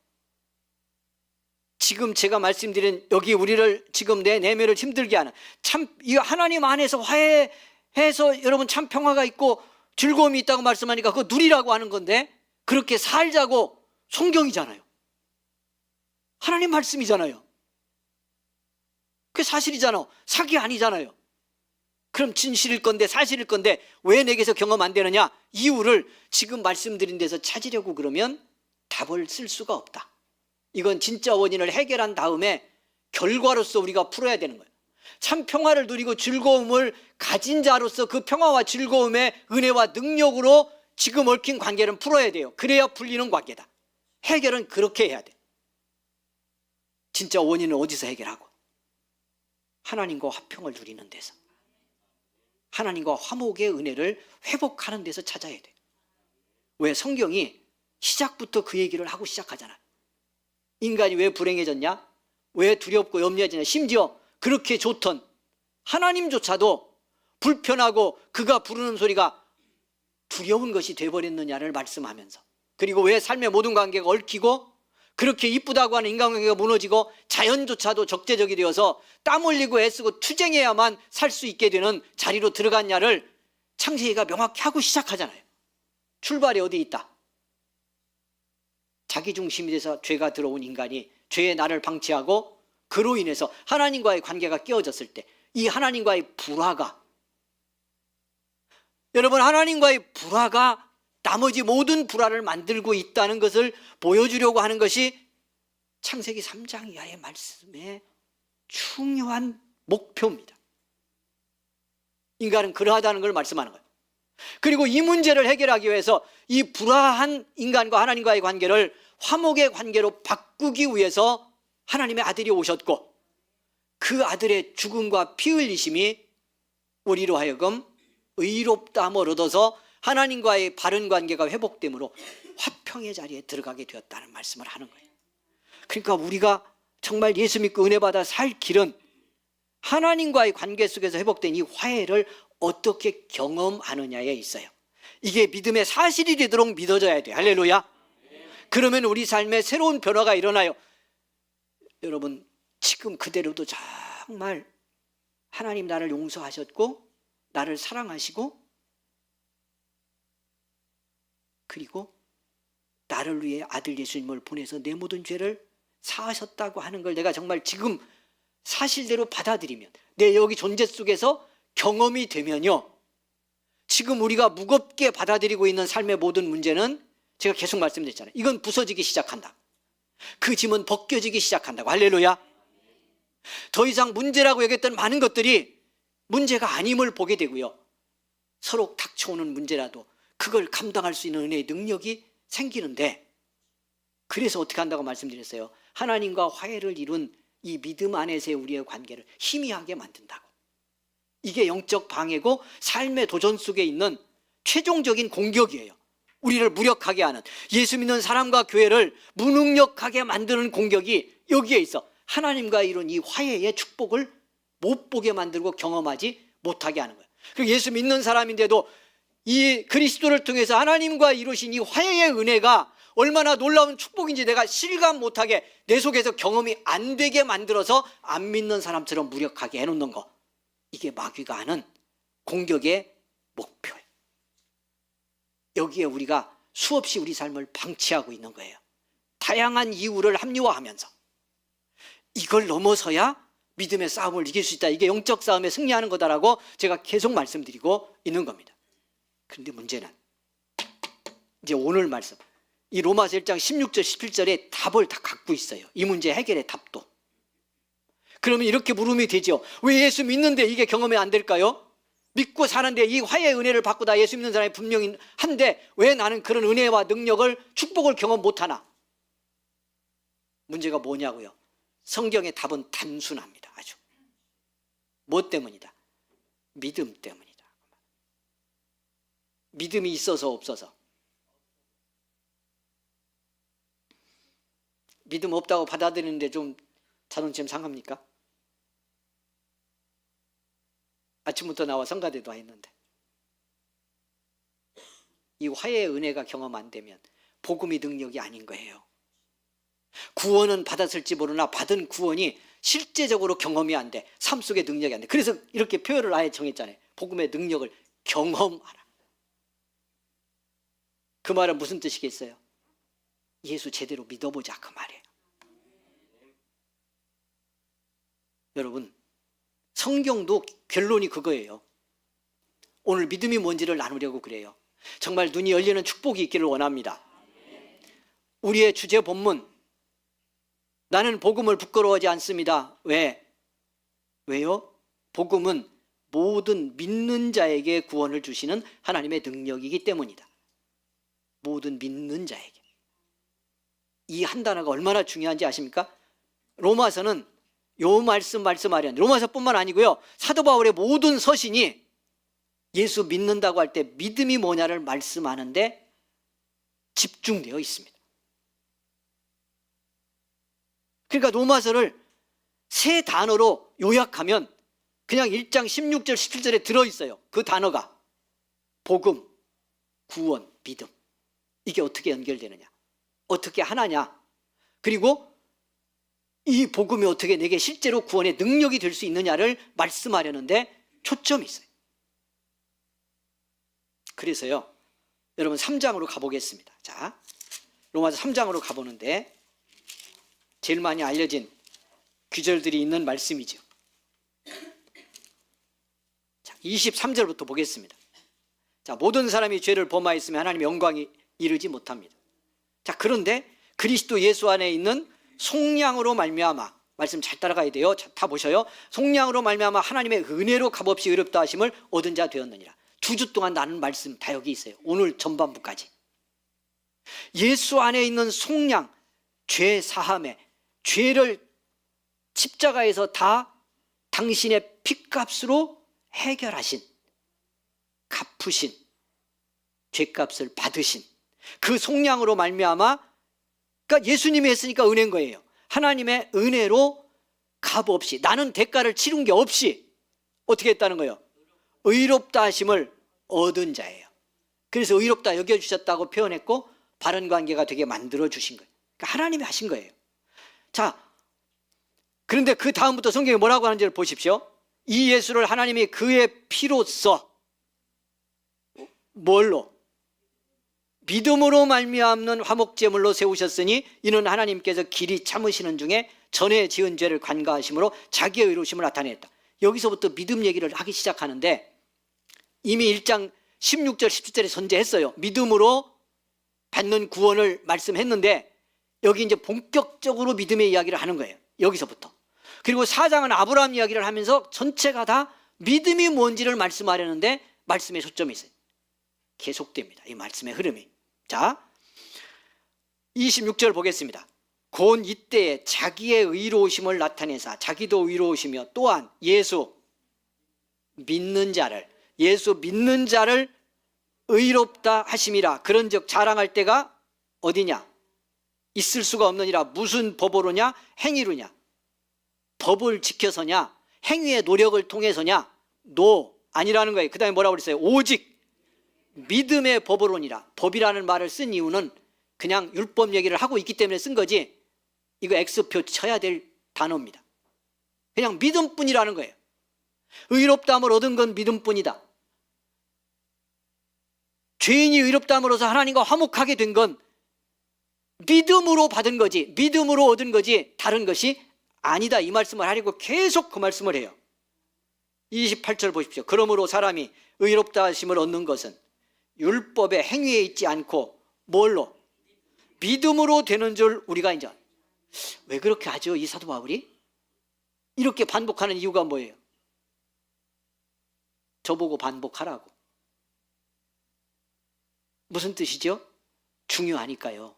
지금 제가 말씀드린 여기 우리를 지금 내 내면을 힘들게 하는, 참 이 하나님 안에서 화해해서 여러분 참 평화가 있고 즐거움이 있다고 말씀하니까 그거 누리라고 하는 건데, 그렇게 살자고 성경이잖아요. 하나님 말씀이잖아요. 그게 사실이잖아. 사기 아니잖아요. 그럼 진실일 건데, 사실일 건데 왜 내게서 경험 안 되느냐? 이유를 지금 말씀드린 데서 찾으려고 그러면 답을 쓸 수가 없다. 이건 진짜 원인을 해결한 다음에 결과로서 우리가 풀어야 되는 거예요. 참 평화를 누리고 즐거움을 가진 자로서 그 평화와 즐거움의 은혜와 능력으로 지금 얽힌 관계는 풀어야 돼요. 그래야 풀리는 관계다. 해결은 그렇게 해야 돼. 진짜 원인은 어디서 해결하고? 하나님과 화평을 누리는 데서, 하나님과 화목의 은혜를 회복하는 데서 찾아야 돼. 왜? 성경이 시작부터 그 얘기를 하고 시작하잖아. 인간이 왜 불행해졌냐? 왜 두렵고 염려해지냐? 심지어 그렇게 좋던 하나님조차도 불편하고 그가 부르는 소리가 두려운 것이 돼버렸느냐를 말씀하면서, 그리고 왜 삶의 모든 관계가 얽히고 그렇게 이쁘다고 하는 인간관계가 무너지고 자연조차도 적재적이 되어서 땀 흘리고 애쓰고 투쟁해야만 살 수 있게 되는 자리로 들어갔냐를 창세기가 명확히 하고 시작하잖아요. 출발이 어디 있다? 자기중심이 돼서 죄가 들어온 인간이 죄의 나를 방치하고 그로 인해서 하나님과의 관계가 깨어졌을 때 이 하나님과의 불화가, 여러분 하나님과의 불화가 나머지 모든 불화를 만들고 있다는 것을 보여주려고 하는 것이 창세기 3장 이하의 말씀의 중요한 목표입니다. 인간은 그러하다는 걸 말씀하는 거예요. 그리고 이 문제를 해결하기 위해서 이 불화한 인간과 하나님과의 관계를 화목의 관계로 바꾸기 위해서 하나님의 아들이 오셨고, 그 아들의 죽음과 피 흘리심이 우리로 하여금 의롭다함을 얻어서 하나님과의 바른 관계가 회복됨으로 화평의 자리에 들어가게 되었다는 말씀을 하는 거예요. 그러니까 우리가 정말 예수 믿고 은혜 받아 살 길은 하나님과의 관계 속에서 회복된 이 화해를 어떻게 경험하느냐에 있어요. 이게 믿음의 사실이 되도록 믿어져야 돼요. 할렐루야. 그러면 우리 삶에 새로운 변화가 일어나요. 여러분 지금 그대로도 정말 하나님 나를 용서하셨고 나를 사랑하시고 그리고 나를 위해 아들 예수님을 보내서 내 모든 죄를 사하셨다고 하는 걸 내가 정말 지금 사실대로 받아들이면, 내 여기 존재 속에서 경험이 되면요, 지금 우리가 무겁게 받아들이고 있는 삶의 모든 문제는 제가 계속 말씀드렸잖아요. 이건 부서지기 시작한다. 그 짐은 벗겨지기 시작한다고. 할렐루야. 더 이상 문제라고 여겼던 많은 것들이 문제가 아님을 보게 되고요, 서로 닥쳐오는 문제라도 그걸 감당할 수 있는 은혜의 능력이 생기는데, 그래서 어떻게 한다고 말씀드렸어요. 하나님과 화해를 이룬 이 믿음 안에서의 우리의 관계를 희미하게 만든다고. 이게 영적 방해고 삶의 도전 속에 있는 최종적인 공격이에요. 우리를 무력하게 하는, 예수 믿는 사람과 교회를 무능력하게 만드는 공격이 여기에 있어. 하나님과 이룬 이 화해의 축복을 못 보게 만들고 경험하지 못하게 하는 거예요. 그리고 예수 믿는 사람인데도 이 그리스도를 통해서 하나님과 이루신 이 화해의 은혜가 얼마나 놀라운 축복인지 내가 실감 못하게 내 속에서 경험이 안 되게 만들어서 안 믿는 사람처럼 무력하게 해놓는 거, 이게 마귀가 하는 공격의 목표예요. 여기에 우리가 수없이 우리 삶을 방치하고 있는 거예요. 다양한 이유를 합리화하면서 이걸 넘어서야 믿음의 싸움을 이길 수 있다, 이게 영적 싸움에 승리하는 거다라고 제가 계속 말씀드리고 있는 겁니다. 그런데 문제는 이제 오늘 말씀, 이 로마서 1장 16절 17절에 답을 다 갖고 있어요. 이 문제 해결의 답도. 그러면 이렇게 물으면 되죠. 왜 예수 믿는데 이게 경험이 안 될까요? 믿고 사는데 이 화해의 은혜를 받고 다 예수 믿는 사람이 분명히 한데 왜 나는 그런 은혜와 능력을, 축복을 경험 못하나? 문제가 뭐냐고요? 성경의 답은 단순합니다. 아주. 뭐 때문이다? 믿음 때문이다. 믿음이 있어서 없어서. 믿음 없다고 받아들이는데 좀 자존심 상합니까? 아침부터 나와 성가대도 했는데 이 화해의 은혜가 경험 안 되면 복음이 능력이 아닌 거예요. 구원은 받았을지 모르나 받은 구원이 실제적으로 경험이 안 돼. 삶 속에 능력이 안 돼. 그래서 이렇게 표현을 아예 정했잖아요. 복음의 능력을 경험하라. 그 말은 무슨 뜻이겠어요? 예수 제대로 믿어보자, 그 말이에요. 여러분, 성경도 결론이 그거예요. 오늘 믿음이 뭔지를 나누려고 그래요. 정말 눈이 열리는 축복이 있기를 원합니다. 우리의 주제 본문, 나는 복음을 부끄러워하지 않습니다. 왜요? 복음은 모든 믿는 자에게 구원을 주시는 하나님의 능력이기 때문이다. 모든 믿는 자에게. 이 한 단어가 얼마나 중요한지 아십니까? 로마서는 요 말씀하려는데, 로마서뿐만 아니고요, 사도 바울의 모든 서신이 예수 믿는다고 할 때 믿음이 뭐냐를 말씀하는데 집중되어 있습니다. 그러니까 로마서를 세 단어로 요약하면 그냥 1장 16절 17절에 들어있어요. 그 단어가 복음, 구원, 믿음. 이게 어떻게 연결되느냐, 어떻게 하나냐, 그리고 이 복음이 어떻게 내게 실제로 구원의 능력이 될 수 있느냐를 말씀하려는데 초점이 있어요. 그래서요, 여러분 3장으로 가보겠습니다. 자, 로마서 3장으로 가보는데 제일 많이 알려진 구절들이 있는 말씀이죠. 자, 23절부터 보겠습니다. 자, 모든 사람이 죄를 범하였으면 하나님의 영광이 이르지 못합니다. 자, 그런데 그리스도 예수 안에 있는 속량으로 말미암아, 말씀 잘 따라가야 돼요. 자, 다 보셔요. 속량으로 말미암아 하나님의 은혜로 값없이 의롭다 하심을 얻은 자 되었느니라. 2주 동안 나눈 말씀 다 여기 있어요. 오늘 전반부까지. 예수 안에 있는 속량, 죄 사함에, 죄를 십자가에서 다 당신의 핏값으로 해결하신, 갚으신, 죄값을 받으신 그 속량으로 말미암아, 그러니까 예수님이 했으니까 은혜인 거예요. 하나님의 은혜로 값 없이, 나는 대가를 치른 게 없이 어떻게 했다는 거예요? 의롭다 하심을 얻은 자예요. 그래서 의롭다 여겨주셨다고 표현했고 바른 관계가 되게 만들어주신 거예요. 그러니까 하나님이 하신 거예요. 자, 그런데 그 다음부터 성경이 뭐라고 하는지를 보십시오. 이 예수를 하나님이 그의 피로써 뭘로? 믿음으로 말미암는 화목제물로 세우셨으니 이는 하나님께서 길이 참으시는 중에 전에 지은 죄를 관가하심으로 자기의 의로우심을 나타냈다. 여기서부터 믿음 얘기를 하기 시작하는데 이미 1장 16절 17절에 선제했어요. 믿음으로 받는 구원을 말씀했는데 여기 이제 본격적으로 믿음의 이야기를 하는 거예요. 여기서부터. 그리고 4장은 아브라함 이야기를 하면서 전체가 다 믿음이 뭔지를 말씀하려는데 말씀에 초점이 있어요. 계속됩니다. 이 말씀의 흐름이. 자, 26절 보겠습니다. 곧 이때에 자기의 의로우심을 나타내사 자기도 의로우시며 또한 예수 믿는 자를 의롭다 하심이라. 그런즉 자랑할 때가 어디냐? 있을 수가 없느니라. 무슨 법으로냐? 행위로냐? 법을 지켜서냐? 행위의 노력을 통해서냐? 아니라는 거예요. 그 다음에 뭐라고 그랬어요? 오직 믿음의 법으로니라. 법이라는 말을 쓴 이유는 그냥 율법 얘기를 하고 있기 때문에 쓴 거지, 이거 X표 쳐야 될 단어입니다. 그냥 믿음뿐이라는 거예요. 의롭다함을 얻은 건 믿음뿐이다. 죄인이 의롭다함으로써 하나님과 화목하게 된 건 믿음으로 받은 거지, 믿음으로 얻은 거지 다른 것이 아니다, 이 말씀을 하려고 계속 그 말씀을 해요. 28절 보십시오. 그러므로 사람이 의롭다 하심을 얻는 것은 율법의 행위에 있지 않고 뭘로? 믿음으로 되는 줄 우리가 이제. 왜 그렇게 하죠, 이 사도 바울이? 이렇게 반복하는 이유가 뭐예요? 저보고 반복하라고. 무슨 뜻이죠? 중요하니까요.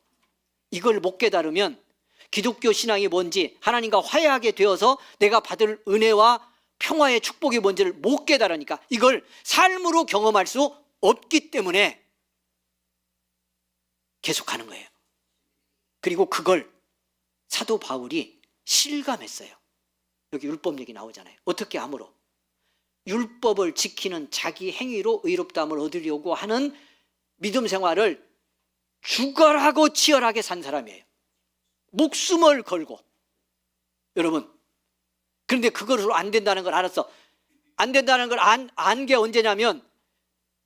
이걸 못 깨달으면 기독교 신앙이 뭔지, 하나님과 화해하게 되어서 내가 받을 은혜와 평화의 축복이 뭔지를 못 깨달으니까, 이걸 삶으로 경험할 수 없기 때문에 계속하는 거예요. 그리고 그걸 사도 바울이 실감했어요. 여기 율법 얘기 나오잖아요. 어떻게 함으로? 율법을 지키는 자기 행위로 의롭다함을 얻으려고 하는 믿음 생활을 죽어라고 치열하게 산 사람이에요. 목숨을 걸고. 여러분, 그런데 그걸로 안 된다는 걸 알았어. 안 된다는 걸 안 게 언제냐면,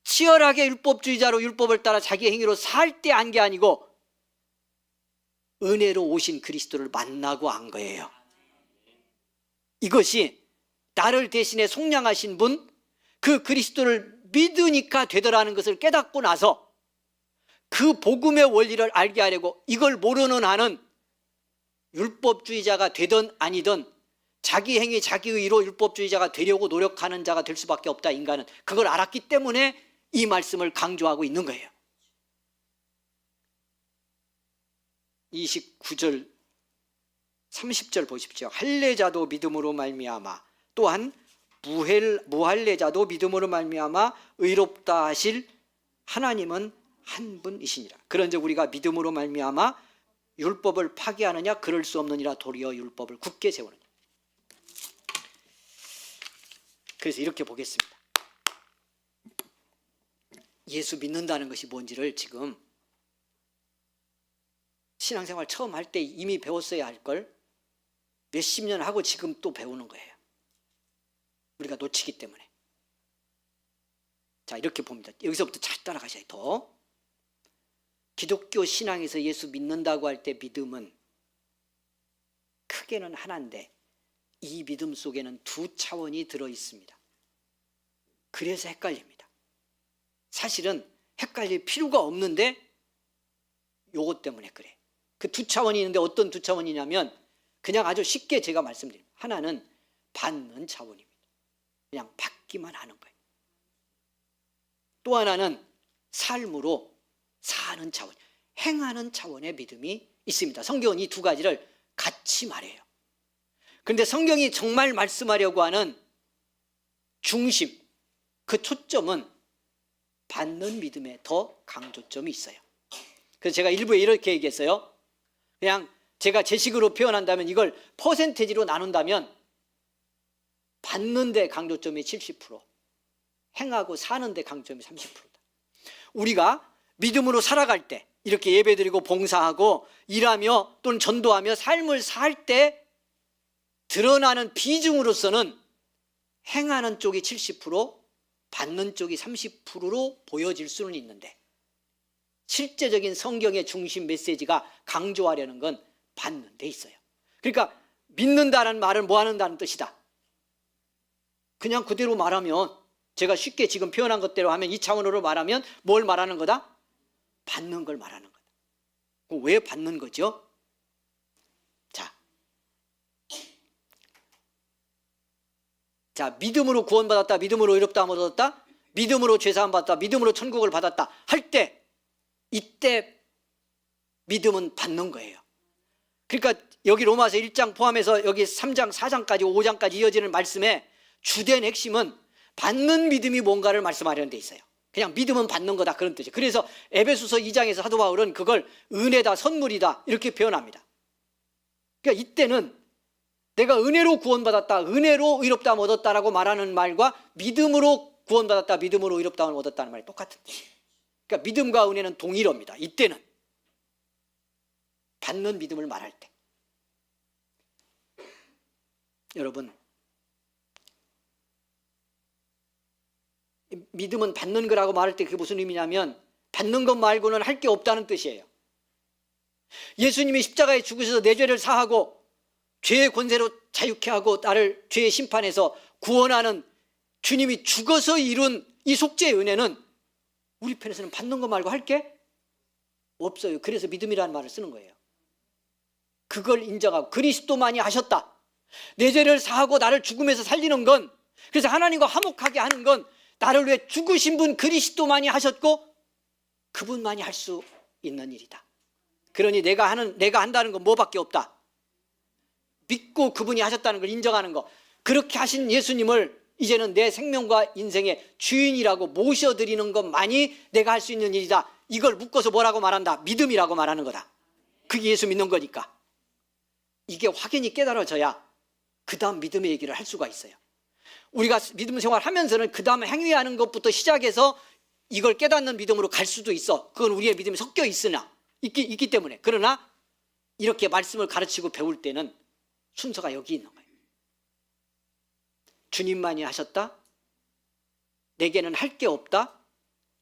치열하게 율법주의자로 율법을 따라 자기 행위로 살 때 안 게 아니고 은혜로 오신 그리스도를 만나고 안 거예요. 이것이 나를 대신에 속량하신 분, 그 그리스도를 믿으니까 되더라는 것을 깨닫고 나서 그 복음의 원리를 알게 하려고, 이걸 모르는 한은 율법주의자가 되든 아니든 자기 행위 자기 의로 율법주의자가 되려고 노력하는 자가 될 수밖에 없다. 인간은 그걸 알았기 때문에 이 말씀을 강조하고 있는 거예요. 29절 30절 보십시오. 할례자도 믿음으로 말미암아, 또한 무할례자도 믿음으로 말미암아 의롭다 하실 하나님은 한 분이시니라. 그런즉 우리가 믿음으로 말미암아 율법을 파기하느냐? 그럴 수 없느니라. 도리어 율법을 굳게 세우느니라. 그래서 이렇게 보겠습니다. 예수 믿는다는 것이 뭔지를 지금 신앙생활 처음 할 때 이미 배웠어야 할 걸 몇십 년 하고 지금 또 배우는 거예요. 우리가 놓치기 때문에. 자, 이렇게 봅니다. 여기서부터 잘 따라가셔야 더. 기독교 신앙에서 예수 믿는다고 할 때 믿음은 크게는 하나인데, 이 믿음 속에는 두 차원이 들어 있습니다. 그래서 헷갈립니다. 사실은 헷갈릴 필요가 없는데 요것 때문에 그래. 그 두 차원이 있는데 어떤 두 차원이냐면, 그냥 아주 쉽게 제가 말씀드립니다. 하나는 받는 차원입니다. 그냥 받기만 하는 거예요. 또 하나는 삶으로 사는 차원, 행하는 차원의 믿음이 있습니다. 성경은 이 두 가지를 같이 말해요. 그런데 성경이 정말 말씀하려고 하는 중심, 그 초점은 받는 믿음에 더 강조점이 있어요. 그래서 제가 일부에 이렇게 얘기했어요. 그냥 제가 제 식으로 표현한다면, 이걸 퍼센테이지로 나눈다면 받는 데 강조점이 70%, 행하고 사는 데 강조점이 30%다. 우리가 믿음으로 살아갈 때, 이렇게 예배드리고 봉사하고 일하며 또는 전도하며 삶을 살 때 드러나는 비중으로서는 행하는 쪽이 70%, 받는 쪽이 30%로 보여질 수는 있는데, 실제적인 성경의 중심 메시지가 강조하려는 건 받는 데 있어요. 그러니까 믿는다는 말은 뭐 하는다는 뜻이다. 그냥 그대로 말하면, 제가 쉽게 지금 표현한 것대로 하면, 이 차원으로 말하면 뭘 말하는 거다? 받는 걸 말하는 거다. 왜 받는 거죠? 자, 믿음으로 구원받았다, 믿음으로 의롭다함을 얻었다, 믿음으로 죄사함 받았다, 믿음으로 천국을 받았다 할 때, 이때 믿음은 받는 거예요. 그러니까 여기 로마서 1장 포함해서 여기 3장, 4장까지 5장까지 이어지는 말씀의 주된 핵심은 받는 믿음이 뭔가를 말씀하려는 데 있어요. 그냥 믿음은 받는 거다, 그런 뜻이에요. 그래서 에베소서 2장에서 사도 바울은 그걸 은혜다, 선물이다 이렇게 표현합니다. 그러니까 이때는 내가 은혜로 구원받았다, 은혜로 의롭다함을 얻었다라고 말하는 말과 믿음으로 구원받았다, 믿음으로 의롭다함을 얻었다는 말이 똑같은 뜻이에요. 그러니까 믿음과 은혜는 동일어입니다. 이때는 받는 믿음을 말할 때. 여러분, 믿음은 받는 거라고 말할 때 그게 무슨 의미냐면 받는 것 말고는 할 게 없다는 뜻이에요. 예수님이 십자가에 죽으셔서 내 죄를 사하고 죄의 권세로 자유케 하고 나를 죄의 심판에서 구원하는 주님이 죽어서 이룬 이 속죄의 은혜는 우리 편에서는 받는 것 말고 할 게 없어요. 그래서 믿음이라는 말을 쓰는 거예요. 그걸 인정하고 그리스도만이 하셨다. 내 죄를 사하고 나를 죽음에서 살리는 건, 그래서 하나님과 화목하게 하는 건 나를 위해 죽으신 분 그리스도만이 하셨고 그분만이 할 수 있는 일이다. 그러니 내가 한다는 건 뭐밖에 없다. 믿고 그분이 하셨다는 걸 인정하는 거. 그렇게 하신 예수님을 이제는 내 생명과 인생의 주인이라고 모셔드리는 것만이 내가 할 수 있는 일이다. 이걸 묶어서 뭐라고 말한다? 믿음이라고 말하는 거다. 그게 예수 믿는 거니까. 이게 확연히 깨달아져야 그 다음 믿음의 얘기를 할 수가 있어요. 우리가 믿음 생활하면서는 그 다음 행위하는 것부터 시작해서 이걸 깨닫는 믿음으로 갈 수도 있어. 그건 우리의 믿음이 섞여 있기 때문에. 그러나 이렇게 말씀을 가르치고 배울 때는 순서가 여기 있는 거예요. 주님만이 하셨다. 내게는 할 게 없다.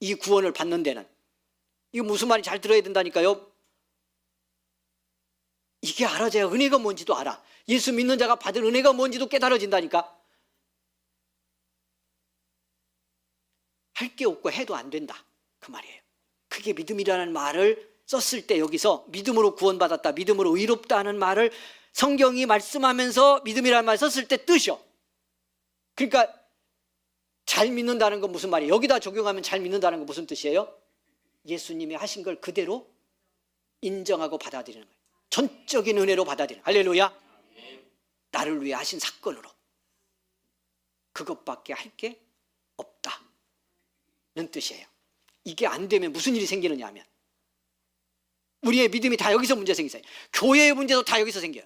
이 구원을 받는 데는. 이거 무슨 말인지 잘 들어야 된다니까요. 이게 알아져야 은혜가 뭔지도 알아. 예수 믿는 자가 받은 은혜가 뭔지도 깨달아진다니까. 할 게 없고 해도 안 된다, 그 말이에요. 그게 믿음이라는 말을 썼을 때 여기서 믿음으로 구원받았다, 믿음으로 의롭다 하는 말을 성경이 말씀하면서 믿음이라는 말 썼을 때 뜻이요. 그러니까 잘 믿는다는 건 무슨 말이에요? 여기다 적용하면 잘 믿는다는 건 무슨 뜻이에요? 예수님이 하신 걸 그대로 인정하고 받아들이는 거예요. 전적인 은혜로 받아들이는. 할렐루야. 나를 위해 하신 사건으로. 그것밖에 할 게 없다는 뜻이에요. 이게 안 되면 무슨 일이 생기느냐 하면 우리의 믿음이 다 여기서 문제 생기세요. 교회의 문제도 다 여기서 생겨요.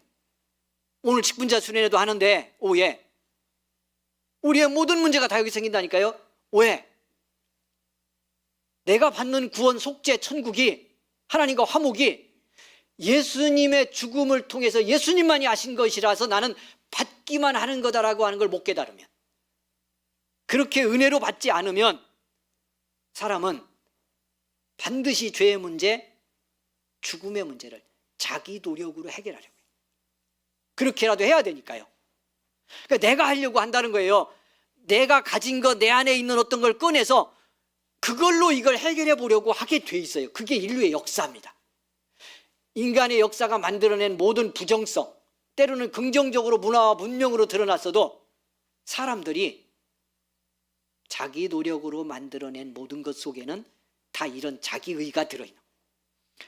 오늘 직분자 수련회도 하는데 오후에 우리의 모든 문제가 다 여기 생긴다니까요. 왜? 내가 받는 구원, 속죄, 천국이, 하나님과 화목이 예수님의 죽음을 통해서 예수님만이 하신 것이라서 나는 받기만 하는 거다라고 하는 걸 못 깨달으면, 그렇게 은혜로 받지 않으면 사람은 반드시 죄의 문제, 죽음의 문제를 자기 노력으로 해결하려고 해요. 그렇게라도 해야 되니까요. 그러니까 내가 하려고 한다는 거예요. 내가 가진 거, 내 안에 있는 어떤 걸 꺼내서 그걸로 이걸 해결해 보려고 하게 돼 있어요. 그게 인류의 역사입니다. 인간의 역사가 만들어낸 모든 부정성, 때로는 긍정적으로 문화와 문명으로 드러났어도 사람들이 자기 노력으로 만들어낸 모든 것 속에는 다 이런 자기의가 들어있는 거예요.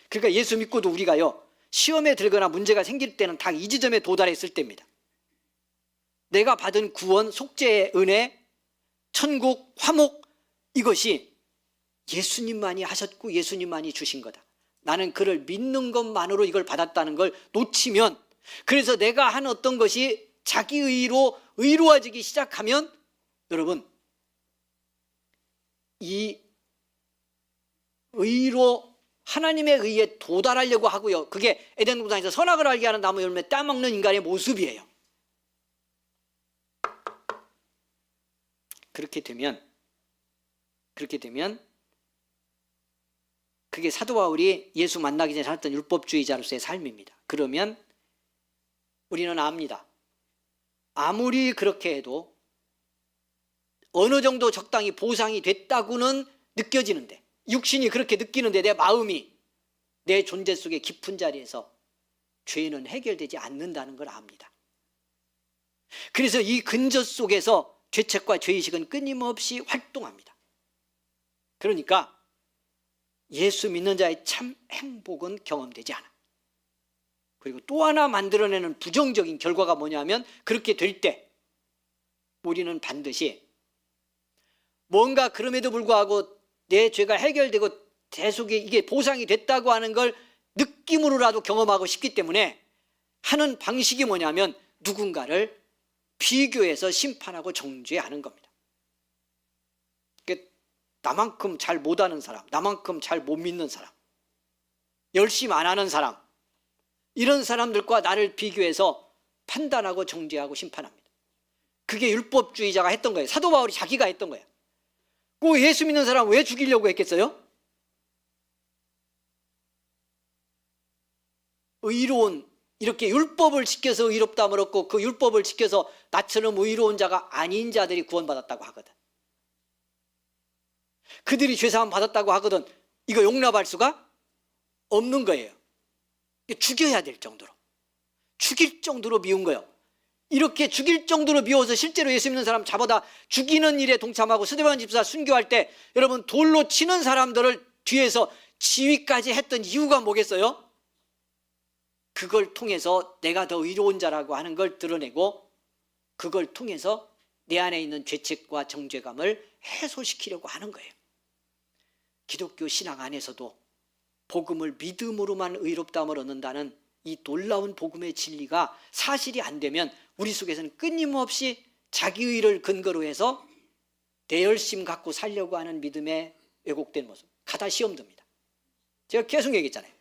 그러니까 예수 믿고도 우리가요, 시험에 들거나 문제가 생길 때는 다 이 지점에 도달했을 때입니다. 내가 받은 구원, 속죄의 은혜, 천국, 화목, 이것이 예수님만이 하셨고 예수님만이 주신 거다. 나는 그를 믿는 것만으로 이걸 받았다는 걸 놓치면, 그래서 내가 한 어떤 것이 자기의로 의로워지기 시작하면, 여러분, 이 의로 하나님의 의에 도달하려고 하고요, 그게 에덴 동산에서 선악을 알게 하는 나무 열매 따먹는 인간의 모습이에요. 그렇게 되면 그게 사도 바울이 예수 만나기 전에 살았던 율법주의자로서의 삶입니다. 그러면 우리는 압니다. 아무리 그렇게 해도 어느 정도 적당히 보상이 됐다고는 느껴지는데, 육신이 그렇게 느끼는데 내 마음이, 내 존재 속의 깊은 자리에서 죄는 해결되지 않는다는 걸 압니다. 그래서 이 근저 속에서 죄책과 죄의식은 끊임없이 활동합니다. 그러니까 예수 믿는 자의 참 행복은 경험되지 않아. 그리고 또 하나 만들어내는 부정적인 결과가 뭐냐면, 그렇게 될 때 우리는 반드시 뭔가 그럼에도 불구하고 내 죄가 해결되고 대속이 이게 보상이 됐다고 하는 걸 느낌으로라도 경험하고 싶기 때문에 하는 방식이 뭐냐면 누군가를 비교해서 심판하고 정죄하는 겁니다. 나만큼 잘 못하는 사람, 나만큼 잘 못 믿는 사람, 열심히 안 하는 사람, 이런 사람들과 나를 비교해서 판단하고 정죄하고 심판합니다. 그게 율법주의자가 했던 거예요. 사도 바울이 자기가 했던 거예요. 그 예수 믿는 사람 왜 죽이려고 했겠어요? 의로운, 이렇게 율법을 지켜서 의롭다함을 얻고 그 율법을 지켜서 나처럼 의로운 자가 아닌 자들이 구원받았다고 하거든. 그들이 죄사함 받았다고 하거든. 이거 용납할 수가 없는 거예요. 죽여야 될 정도로, 죽일 정도로 미운 거예요. 이렇게 죽일 정도로 미워서 실제로 예수 믿는 사람 잡아다 죽이는 일에 동참하고 스데반 집사 순교할 때 여러분 돌로 치는 사람들을 뒤에서 지휘까지 했던 이유가 뭐겠어요? 그걸 통해서 내가 더 의로운 자라고 하는 걸 드러내고 그걸 통해서 내 안에 있는 죄책과 정죄감을 해소시키려고 하는 거예요. 기독교 신앙 안에서도 복음을 믿음으로만 의롭다함을 얻는다는 이 놀라운 복음의 진리가 사실이 안 되면 우리 속에서는 끊임없이 자기의를 근거로 해서 내 열심 갖고 살려고 하는 믿음에 왜곡된 모습, 가다 시험 듭니다. 제가 계속 얘기했잖아요.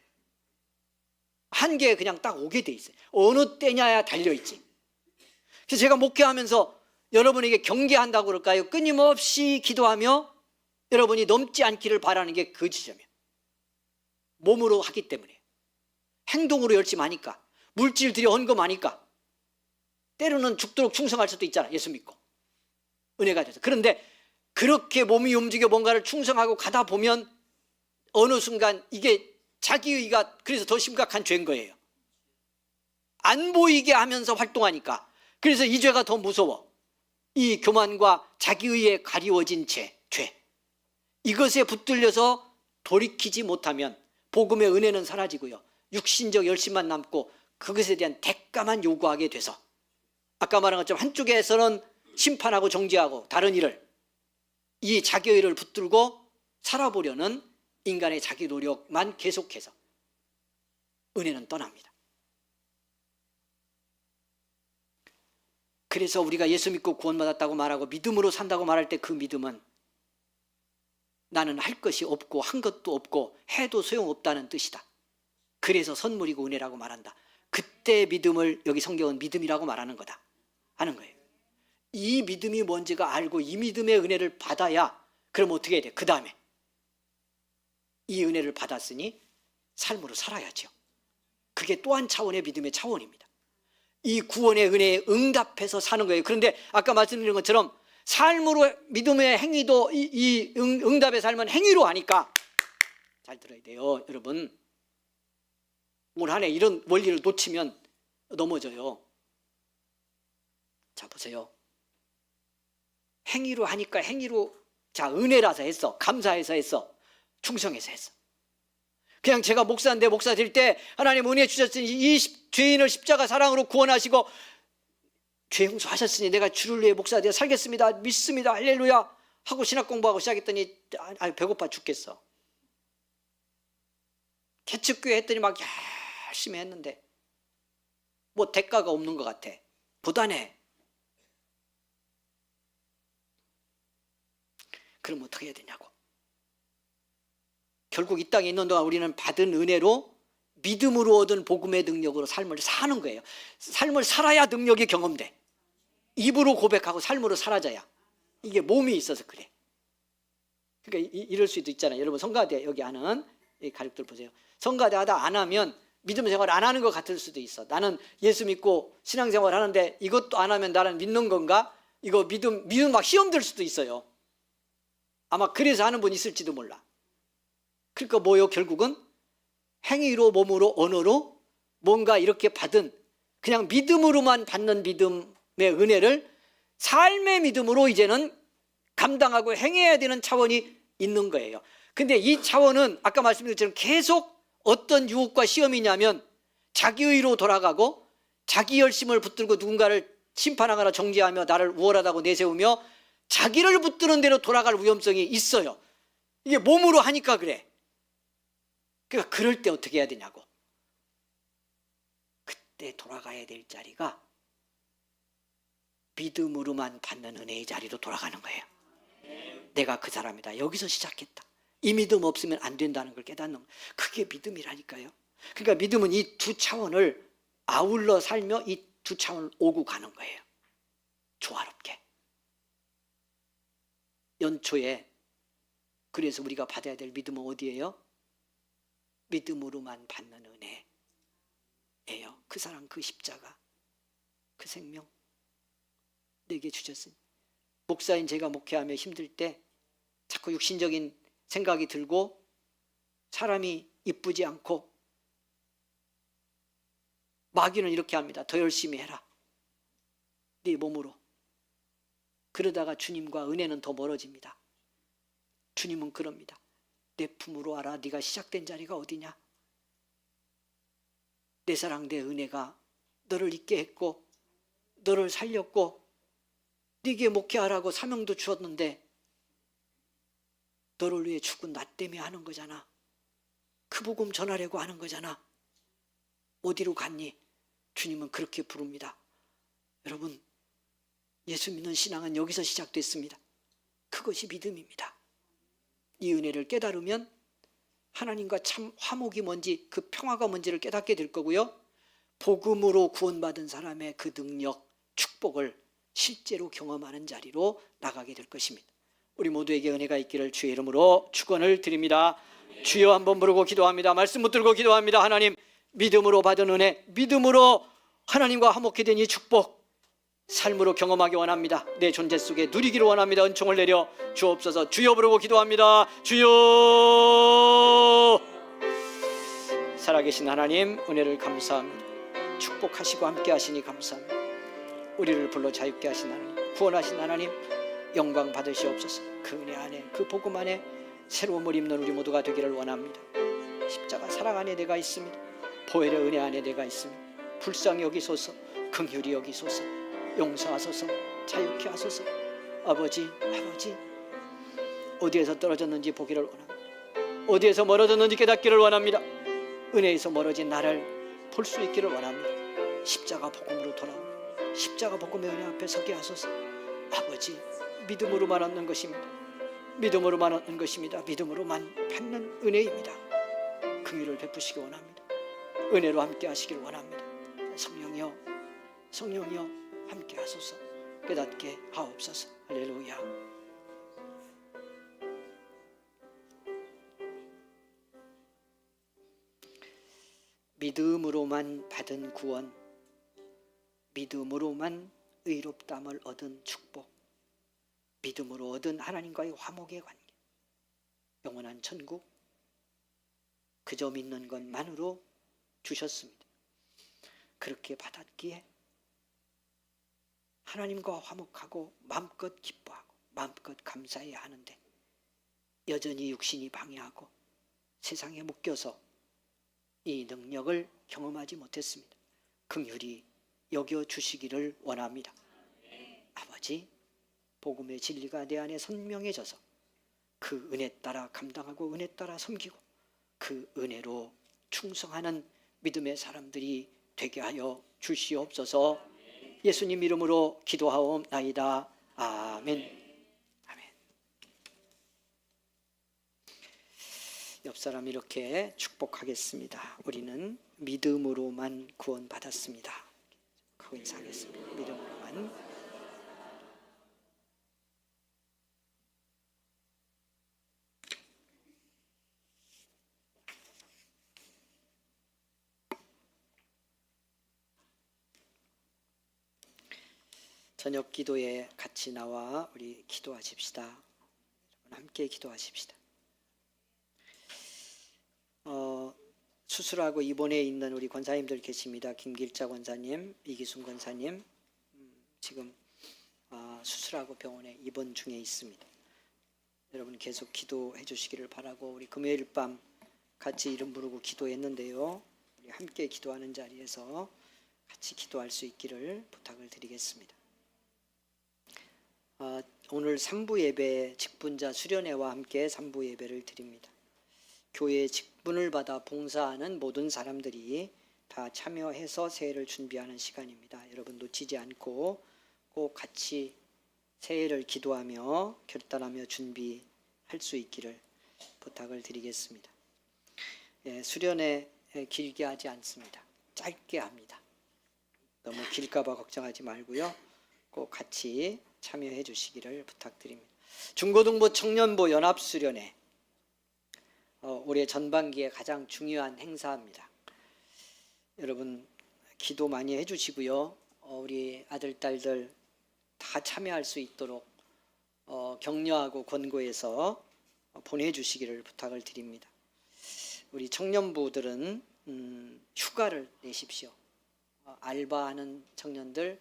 한계에 그냥 딱 오게 돼 있어요. 어느 때냐야 달려있지. 그래서 제가 목회하면서 여러분에게 경계한다고 그럴까요? 끊임없이 기도하며 여러분이 넘지 않기를 바라는 게 그 지점이에요. 몸으로 하기 때문에, 행동으로 열심히 하니까, 물질 들여 헌금하니까, 때로는 죽도록 충성할 수도 있잖아. 예수 믿고 은혜가 돼서. 그런데 그렇게 몸이 움직여 뭔가를 충성하고 가다 보면 어느 순간 이게 자기의가 그래서 더 심각한 죄인 거예요. 안 보이게 하면서 활동하니까. 그래서 이 죄가 더 무서워. 이 교만과 자기의에 가리워진 죄. 이것에 붙들려서 돌이키지 못하면 복음의 은혜는 사라지고요, 육신적 열심만 남고 그것에 대한 대가만 요구하게 돼서 아까 말한 것처럼 한쪽에서는 심판하고 정죄하고 다른 일을, 이 자기의를 붙들고 살아보려는 인간의 자기 노력만 계속해서 은혜는 떠납니다. 그래서 우리가 예수 믿고 구원받았다고 말하고 믿음으로 산다고 말할 때 그 믿음은 나는 할 것이 없고 한 것도 없고 해도 소용없다는 뜻이다. 그래서 선물이고 은혜라고 말한다. 그때 믿음을 여기 성경은 믿음이라고 말하는 거다 하는 거예요. 이 믿음이 뭔지가 알고 이 믿음의 은혜를 받아야, 그럼 어떻게 해야 돼? 그 다음에 이 은혜를 받았으니 삶으로 살아야죠. 그게 또 한 차원의 믿음의 차원입니다. 이 구원의 은혜에 응답해서 사는 거예요. 그런데 아까 말씀드린 것처럼 삶으로 믿음의 행위도 이 응답의 삶은 행위로 하니까 잘 들어야 돼요. 여러분, 올 한 해 이런 원리를 놓치면 넘어져요. 자, 보세요. 행위로 하니까 행위로, 자, 은혜라서 했어, 감사해서 했어, 충성해서 했어. 그냥 제가 목사인데 목사 될 때 하나님 은혜 주셨으니 이 죄인을 십자가 사랑으로 구원하시고 죄 용서하셨으니 내가 주를 위해 목사 되어 살겠습니다, 믿습니다, 할렐루야 하고 신학 공부하고 시작했더니 배고파 죽겠어. 개척교회 했더니 막 열심히 했는데 뭐 대가가 없는 것 같아. 부단해. 그럼 어떻게 해야 되냐고. 결국 이 땅에 있는 동안 우리는 받은 은혜로 믿음으로 얻은 복음의 능력으로 삶을 사는 거예요. 삶을 살아야 능력이 경험돼. 입으로 고백하고 삶으로 사라져야. 이게 몸이 있어서 그래. 그러니까 이럴 수도 있잖아요. 여러분 성가대 여기 하는 이 가족들 보세요. 성가대 하다 안 하면 믿음 생활 안 하는 것 같을 수도 있어. 나는 예수 믿고 신앙생활 하는데 이것도 안 하면 나는 믿는 건가? 이거 믿음 막 시험 들 수도 있어요. 아마 그래서 하는 분 있을지도 몰라. 그러니까 뭐요? 결국은 행위로, 몸으로, 언어로 뭔가 이렇게 받은, 그냥 믿음으로만 받는 믿음의 은혜를 삶의 믿음으로 이제는 감당하고 행해야 되는 차원이 있는 거예요. 근데 이 차원은 아까 말씀드린 것처럼 계속 어떤 유혹과 시험이냐면 자기의로 돌아가고 자기 열심을 붙들고 누군가를 심판하거나 정죄하며 나를 우월하다고 내세우며 자기를 붙드는 대로 돌아갈 위험성이 있어요. 이게 몸으로 하니까 그래. 그러니까 그럴 때 어떻게 해야 되냐고. 그때 돌아가야 될 자리가 믿음으로만 받는 은혜의 자리로 돌아가는 거예요. 내가 그 사람이다. 여기서 시작했다. 이 믿음 없으면 안 된다는 걸 깨닫는 거예요. 그게 믿음이라니까요. 그러니까 믿음은 이 두 차원을 아울러 살며 이 두 차원을 오고 가는 거예요. 조화롭게. 연초에 그래서 우리가 받아야 될 믿음은 어디예요? 믿음으로만 받는 은혜예요. 그 사랑, 그 십자가, 그 생명 내게 주셨으니. 목사인 제가 목회하며 힘들 때 자꾸 육신적인 생각이 들고 사람이 이쁘지 않고 마귀는 이렇게 합니다. 더 열심히 해라. 네 몸으로. 그러다가 주님과 은혜는 더 멀어집니다. 주님은 그럽니다. 내 품으로 와라. 네가 시작된 자리가 어디냐? 내 사랑, 내 은혜가 너를 있게 했고 너를 살렸고 네게 목회하라고 사명도 주었는데 너를 위해 죽은 나 때문에 하는 거잖아. 그 복음 전하려고 하는 거잖아. 어디로 갔니? 주님은 그렇게 부릅니다. 여러분, 예수 믿는 신앙은 여기서 시작됐습니다. 그것이 믿음입니다. 이 은혜를 깨달으면 하나님과 참 화목이 뭔지, 그 평화가 뭔지를 깨닫게 될 거고요. 복음으로 구원받은 사람의 그 능력, 축복을 실제로 경험하는 자리로 나가게 될 것입니다. 우리 모두에게 은혜가 있기를 주의 이름으로 축원을 드립니다. 주여 한번 부르고 기도합니다. 말씀 붙들고 기도합니다. 하나님, 믿음으로 받은 은혜, 믿음으로 하나님과 화목해 된 이 축복 삶으로 경험하기 원합니다. 내 존재 속에 누리기를 원합니다. 은총을 내려 주옵소서. 주여 부르고 기도합니다. 주여. 살아계신 하나님, 은혜를 감사합니다. 축복하시고 함께 하시니 감사합니다. 우리를 불러 자유케 하신 하나님, 구원하신 하나님, 영광 받으시옵소서. 그 은혜 안에, 그 복음 안에 새로움을 입는 우리 모두가 되기를 원합니다. 십자가 사랑 안에 내가 있습니다. 보혈의 은혜 안에 내가 있습니다. 불쌍히 여기소서. 긍휼히 여기소서. 용서하소서. 자유케 하소서. 아버지, 아버지, 어디에서 떨어졌는지 보기를 원합니다. 어디에서 멀어졌는지 깨닫기를 원합니다. 은혜에서 멀어진 나를 볼 수 있기를 원합니다. 십자가 복음으로 돌아옵니다. 십자가 복음의 은혜 앞에 서게 하소서. 아버지, 믿음으로만 얻는 것입니다. 믿음으로만 얻는 것입니다. 믿음으로만 받는 은혜입니다. 긍휼을 베푸시기 원합니다. 은혜로 함께 하시기를 원합니다. 성령이여, 성령이여 함께 하소서. 깨닫게 하옵소서. 할렐루야. 믿음으로만 받은 구원, 믿음으로만 의롭담을 얻은 축복, 믿음으로 얻은 하나님과의 화목의 관계, 영원한 천국, 그저 믿는 것만으로 주셨습니다. 그렇게 받았기에 하나님과 화목하고 마음껏 기뻐하고 마음껏 감사해야 하는데 여전히 육신이 방해하고 세상에 묶여서 이 능력을 경험하지 못했습니다. 긍휼히 여겨 주시기를 원합니다. 아버지, 복음의 진리가 내 안에 선명해져서 그 은혜 따라 감당하고 은혜 따라 섬기고 그 은혜로 충성하는 믿음의 사람들이 되게 하여 주시옵소서. 예수님 이름으로 기도하옵나이다. 아멘. 아멘. 옆 사람 이렇게 축복하겠습니다. 우리는 믿음으로만 구원받았습니다. 하고 인사하겠습니다. 믿음으로만. 저녁 기도에 같이 나와 우리 기도하십시다. 여러분 함께 기도하십시다. 수술하고 입원해 있는 우리 권사님들 계십니다. 김길자 권사님, 이기순 권사님 지금 수술하고 병원에 입원 중에 있습니다. 여러분 계속 기도해 주시기를 바라고 우리 금요일 밤 같이 이름 부르고 기도했는데요. 우리 함께 기도하는 자리에서 같이 기도할 수 있기를 부탁을 드리겠습니다. 오늘 3부 예배 직분자 수련회와 함께 3부 예배를 드립니다. 교회의 직분을 받아 봉사하는 모든 사람들이 다 참여해서 새해를 준비하는 시간입니다. 여러분 놓치지 않고 꼭 같이 새해를 기도하며 결단하며 준비할 수 있기를 부탁을 드리겠습니다. 수련회 길게 하지 않습니다. 짧게 합니다. 너무 길까 봐 걱정하지 말고요. 꼭 같이 참여해 주시기를 부탁드립니다. 중고등부 청년부 연합수련회 올해 전반기에 가장 중요한 행사입니다. 여러분 기도 많이 해주시고요. 우리 아들 딸들 다 참여할 수 있도록 격려하고 권고해서 보내주시기를 부탁을 드립니다. 우리 청년부들은 휴가를 내십시오. 알바하는 청년들,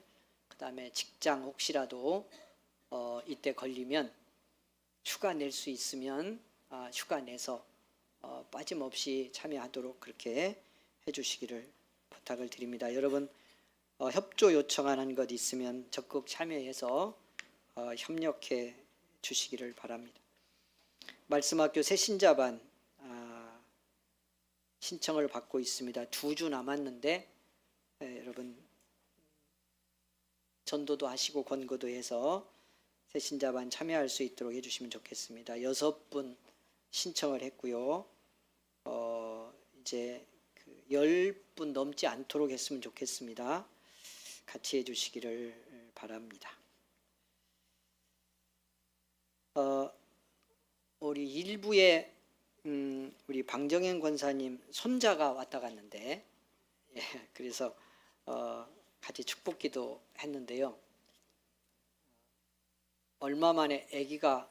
그 다음에 직장 혹시라도 이때 걸리면 휴가 낼 수 있으면 휴가 내서 빠짐없이 참여하도록 그렇게 해주시기를 부탁을 드립니다. 여러분 협조 요청하는 것 있으면 적극 참여해서 협력해 주시기를 바랍니다. 말씀학교 새신자반 신청을 받고 있습니다. 2주 남았는데 여러분 전도도 하시고 권고도 해서 새신자반 참여할 수 있도록 해주시면 좋겠습니다. 6분 신청을 했고요. 이제 10분 넘지 않도록 했으면 좋겠습니다. 같이 해주시기를 바랍니다. 우리 일부에 우리 방정현 권사님 손자가 왔다 갔는데 그래서 같이 축복기도 했는데요. 얼마 만에 아기가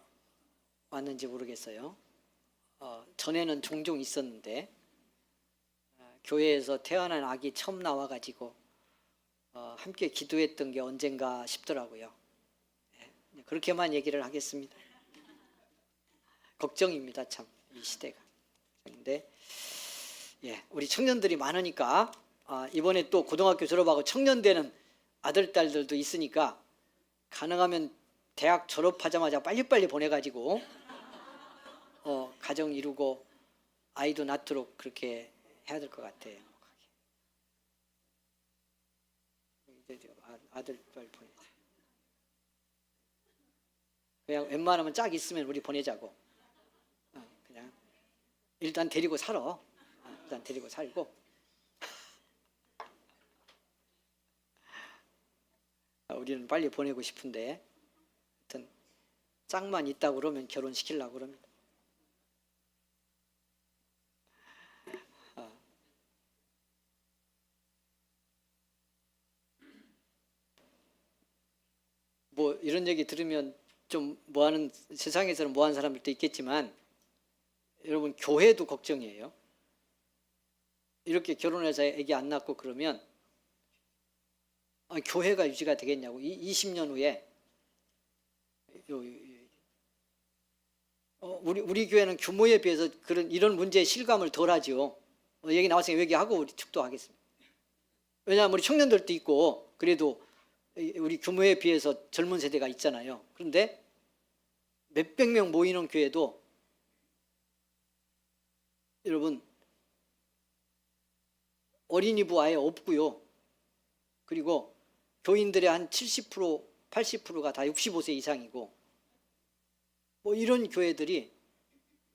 왔는지 모르겠어요. 전에는 종종 있었는데 교회에서 태어난 아기 처음 나와가지고 함께 기도했던 게 언젠가 싶더라고요. 그렇게만 얘기를 하겠습니다. 걱정입니다, 참 이 시대가. 그런데 우리 청년들이 많으니까 이번에 또 고등학교 졸업하고 청년되는 아들 딸들도 있으니까 가능하면 대학 졸업하자마자 빨리빨리 보내가지고 가정 이루고 아이도 낳도록 그렇게 해야 될 것 같아요. 아들 빨리 보내자. 그냥 웬만하면 짝 있으면 우리 보내자고. 그냥 일단 데리고 살아. 일단 데리고 살고. 우리는 빨리 보내고 싶은데 하여튼 짝만 있다고 그러면 결혼시키려고 그럽니다. 뭐 이런 얘기 들으면 좀 뭐하는 세상에서는 뭐하는 사람들도 있겠지만 여러분 교회도 걱정이에요. 이렇게 결혼해서 애기 안 낳고 그러면 교회가 유지가 되겠냐고. 20년 후에 우리 교회는 규모에 비해서 이런 문제에 실감을 덜하죠. 얘기 나왔으니까 얘기하고 우리 축도하겠습니다. 왜냐하면 우리 청년들도 있고 그래도 우리 규모에 비해서 젊은 세대가 있잖아요. 그런데 몇백 명 모이는 교회도 여러분 어린이부 아예 없고요. 그리고 교인들의 한 70%, 80%가 다 65세 이상이고 뭐 이런 교회들이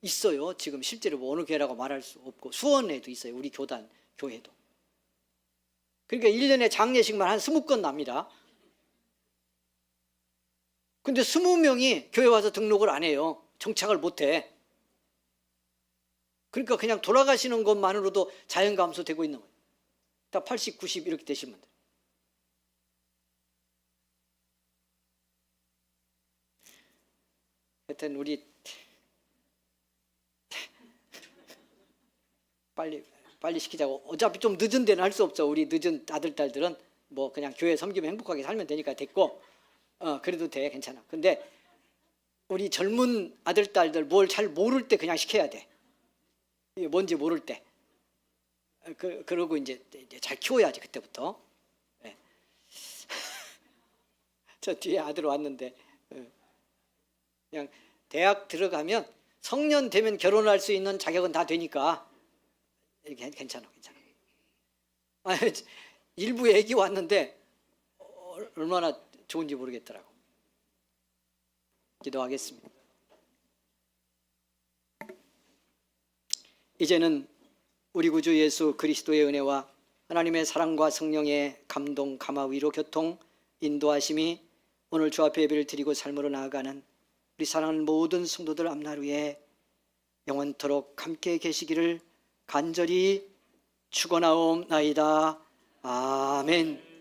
있어요. 지금 실제로 뭐 어느 교회라고 말할 수 없고 수원에도 있어요. 우리 교단 교회도. 그러니까 1년에 장례식만 한 20건 납니다. 근데 20명이 교회 와서 등록을 안 해요. 정착을 못 해. 그러니까 그냥 돌아가시는 것만으로도 자연 감소되고 있는 거예요. 다 80, 90 이렇게 되시면 돼요. 하여튼 우리 빨리 시키자고. 어차피 좀 늦은 데는 할 수 없죠. 우리 늦은 아들 딸들은 뭐 그냥 교회 섬기면 행복하게 살면 되니까 됐고 그래도 돼. 괜찮아. 근데 우리 젊은 아들 딸들 뭘 잘 모를 때 그냥 시켜야 돼. 이게 뭔지 모를 때. 그러고 이제 잘 키워야지 그때부터. 네. 저 뒤에 아들 왔는데 그냥 대학 들어가면 성년 되면 결혼할 수 있는 자격은 다 되니까 괜찮아. 아니, 일부 애기 왔는데 얼마나 좋은지 모르겠더라고. 기도하겠습니다. 이제는 우리 구주 예수 그리스도의 은혜와 하나님의 사랑과 성령의 감동, 감화, 위로, 교통, 인도하심이 오늘 주 앞에 예배를 드리고 삶으로 나아가는 우리 사랑하는 모든 성도들 앞나루에 영원토록 함께 계시기를 간절히 축원하옵나이다. 아멘.